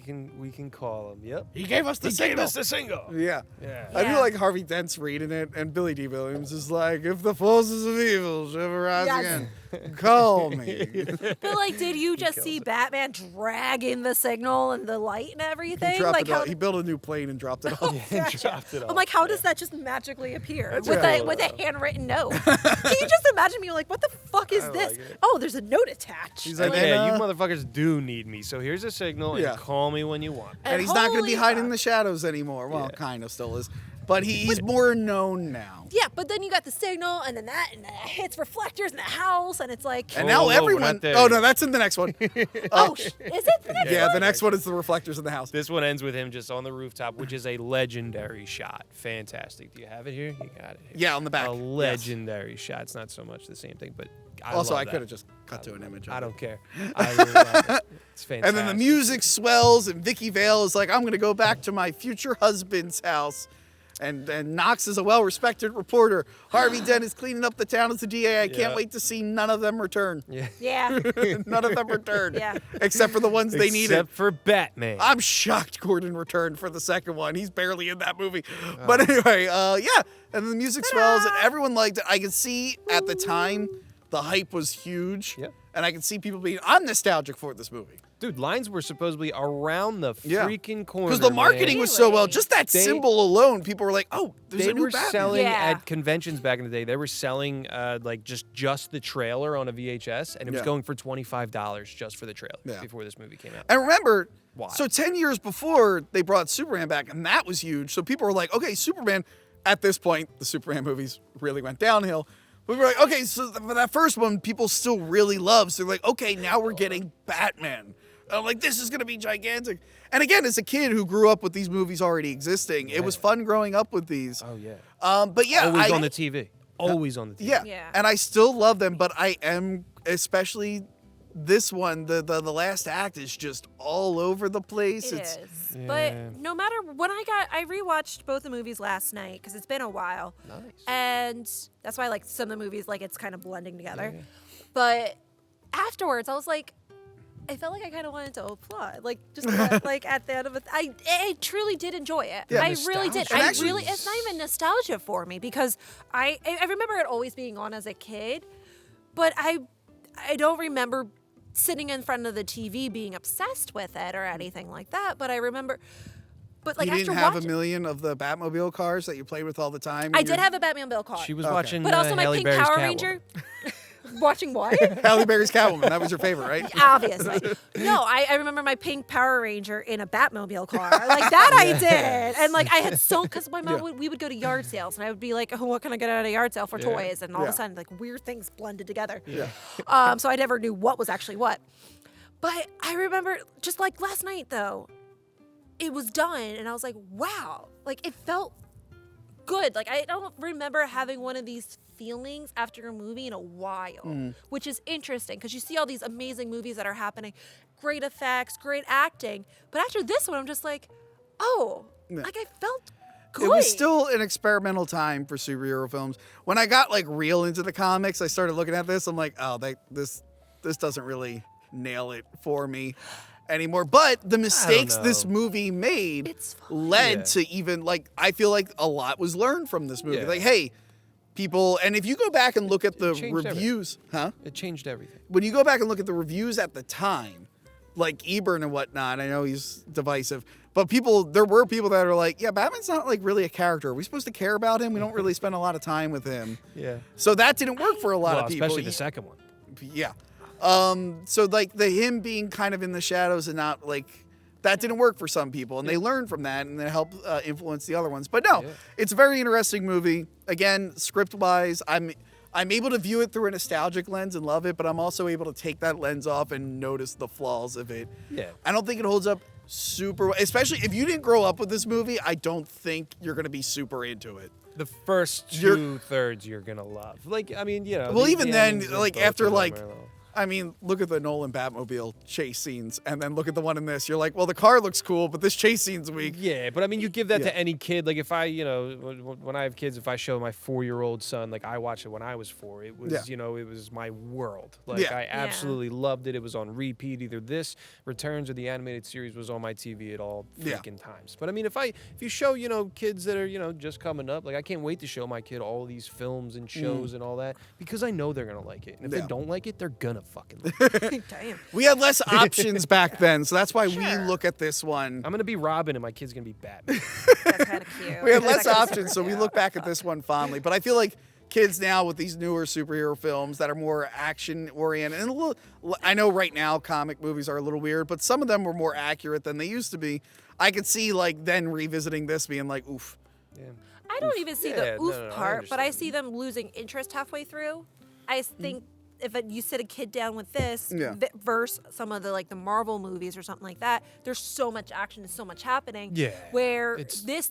can call him. Yep. He gave us the signal. Gave us the signal. Yeah. Yeah. I do Yeah. like Harvey Dent's reading it, and Billy D. Williams is like, if the forces of evil should ever rise Yes. again, call me. But did you just see Batman dragging the signal and the light and everything? He built a new plane and dropped it off. Dropped it I'm off. like, how does that just magically appear with right. a handwritten note? Can you just imagine me like, what the fuck is this? like it. Oh, there's a note attached. He's like, And then, yeah, you motherfuckers do need me. So here's a signal, Yeah. and call me when you want. And he's not going to be holy hiding in fuck. the shadows anymore. Well, Yeah. kind of still is. But he's more known now. Yeah, but then you got the signal, and then that hits reflectors in the house, and it's like, And Whoa, now whoa, we're everyone. not there Oh, yet. no, that's in the next one. is it the next Yeah, one? the next one is the reflectors in the house. This one ends with him just on the rooftop, which is a legendary shot. Fantastic. Do you have it here? You got it here. Yeah, on the back. A Yes. legendary shot. It's not so much the same thing, but Also, love I that. could have just cut to an image. Of I it. don't care. I really love it. It's fantastic. And then the music swells, and Vicki Vale is like, I'm going to go back to my future husband's house. And Knox is a well-respected reporter. Harvey Dent is cleaning up the town as the DA. I can't Yeah. wait to see none of them return. Yeah. Yeah. None of them return. Yeah. Except for the ones they needed. Except for Batman. I'm shocked Gordon returned for the second one. He's barely in that movie. But anyway, yeah. And the music swells, and everyone liked it. I could see at the time the hype was huge. Yep. And I could see people being, I'm nostalgic for this movie. Dude, lines were supposedly around the freaking corner. Because the marketing was so well. Just that They- symbol alone, people were like, oh, there's They a new were Batman. selling Yeah. at conventions back in the day. They were selling just the trailer on a VHS, and it was Yeah. going for $25 just for the trailer Yeah. before this movie came out. And remember, Wild. so 10 years before, they brought Superman back, and that was huge. So people were like, okay, Superman, at this point, the Superman movies really went downhill. But we were like, okay, so for that first one, people still really love. So they're like, okay, now we're getting Batman. And I'm like, this is going to be gigantic. And again, as a kid who grew up with these movies already existing, it was fun growing up with these. Oh, yeah. But yeah, Always on the TV. Always on the TV. Yeah. Yeah. And I still love them, but I am, especially this one, the last act is just all over the place. It is. But no matter when I rewatched both the movies last night because it's been a while. Nice. And that's why I like some of the movies, like it's kind of blending together. But afterwards, I was like, I felt like I kind of wanted to applaud, like just like at the end of it. I truly did enjoy it. Yeah, I really did. actually, It's not even nostalgia for me because I remember it always being on as a kid, but I don't remember sitting in front of the TV being obsessed with it or anything like that. But I remember. But like you didn't have a million of the Batmobile cars that you played with all the time? I did have a Batmobile car. She was watching but also my Halle pink Berry's Power Catwoman. Ranger. Watching what? Halle Berry's Catwoman. That was your favorite, right? Obviously. No, I remember my pink Power Ranger in a Batmobile car. Like that I did. And like I had because my mom we would go to yard sales and I would be like, oh, what can I get at a yard sale for toys? And all of a sudden like weird things blended together. Yeah. So I never knew what was actually what. But I remember just like last night though, it was done and I was like, wow. Like it felt good. Like I don't remember having one of these feelings after a movie in a while, which is interesting because you see all these amazing movies that are happening, great effects, great acting, but after this one I'm just like, oh, like I felt good. It was still an experimental time for superhero films. When I got like real into the comics, I started looking at this. I'm like, oh, this doesn't really nail it for me anymore. But the mistakes this movie made led to even like I feel like a lot was learned from this movie. Like, hey, people, and if you go back and look at the reviews, It changed everything. When you go back and look at the reviews at the time, like Ebert and whatnot, I know he's divisive, but there were people that are like, yeah, Batman's not like really a character. Are we supposed to care about him? We don't really spend a lot of time with him. Yeah. So that didn't work for a lot of people. Especially the second one. Yeah. So like him being kind of in the shadows and not like, that didn't work for some people, and they learned from that, and it helped influence the other ones. But no, it's a very interesting movie. Again, script-wise, I'm able to view it through a nostalgic lens and love it, but I'm also able to take that lens off and notice the flaws of it. Yeah. I don't think it holds up super well, especially if you didn't grow up with this movie. I don't think you're going to be super into it. The first 2/3 you're going to love. Like, I mean, you know. Well, even then, like, after, like, I mean, look at the Nolan Batmobile chase scenes, and then look at the one in this. You're like, well, the car looks cool, but this chase scene's weak. Yeah, but I mean, you give that to any kid. Like, if I, you know, when I have kids, if I show my 4-year-old son, like, I watched it when I was 4, it was, you know, it was my world. Like, I absolutely loved it. It was on repeat. Either this Returns or the animated series was on my TV at all freaking times. But I mean, if you show, you know, kids that are, you know, just coming up, like, I can't wait to show my kid all these films and shows and all that because I know they're going to like it. And if they don't like it, they're going to fucking Damn. We had less options back then, so that's why we look at this one. I'm gonna be Robin and my kid's gonna be Batman. That's kind of cute. We had less options, so we look back at this one fondly. But I feel like kids now with these newer superhero films that are more action oriented, and a little, I know right now comic movies are a little weird, but some of them were more accurate than they used to be. I could see like then revisiting this being like, oof. Yeah. I don't even see the oof part, but I see them losing interest halfway through. I think if you sit a kid down with this versus some of the like the Marvel movies or something like that, there's so much action and so much happening. Yeah. Where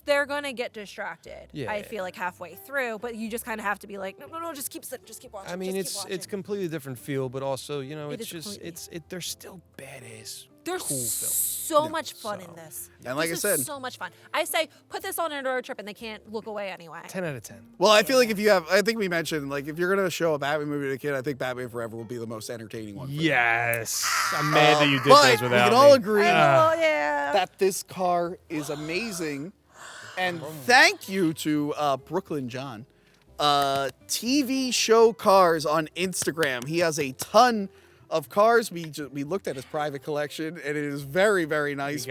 they're gonna get distracted. Yeah. I feel like halfway through, but you just kind of have to be like, no, just keep watching. I mean, it's it's completely different feel, but also you know they're still badass. There's cool so much fun in this. And like this I said, is so much fun. I say put this on a road trip and they can't look away anyway. 10 out of 10. Well, I feel like I think we mentioned, like, if you're going to show a Batman movie to a kid, I think Batman Forever will be the most entertaining one. Yes. I'm mad that you did but this without we can all me. agree that this car is amazing. And thank you to Brooklyn John. TV Show Cars on Instagram. He has a ton of cars. We looked at his private collection, and it is very, very nice.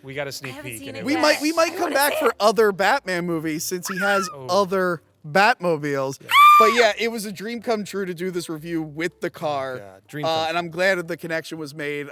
We got a sneak peek. In it. We might come back for other Batman movies since he has other Batmobiles. Yeah. But yeah, it was a dream come true to do this review with the car. And I'm glad that the connection was made.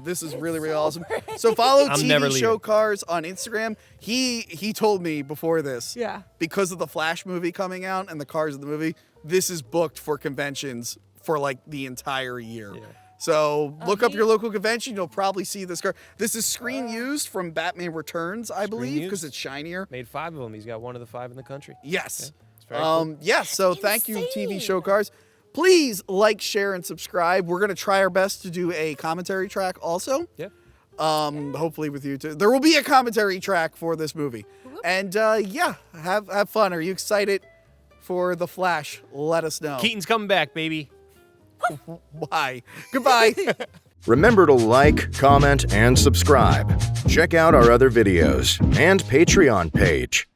This is really, really awesome. So follow TV Show Cars on Instagram. He told me before this, because of the Flash movie coming out and the cars of the movie, this is booked for conventions for like the entire year. Yeah. So look up your local convention. You'll probably see this car. This is screen used from Batman Returns, I believe, because it's shinier. Made 5 of them. He's got one of the 5 in the country. Yes. Yeah, cool. So thank you, TV Show Cars. Please like, share, and subscribe. We're going to try our best to do a commentary track also. Yeah. Hopefully with you too. There will be a commentary track for this movie. And have fun. Are you excited for The Flash? Let us know. Keaton's coming back, baby. Why? Goodbye. Remember to like, comment, and subscribe. Check out our other videos and Patreon page.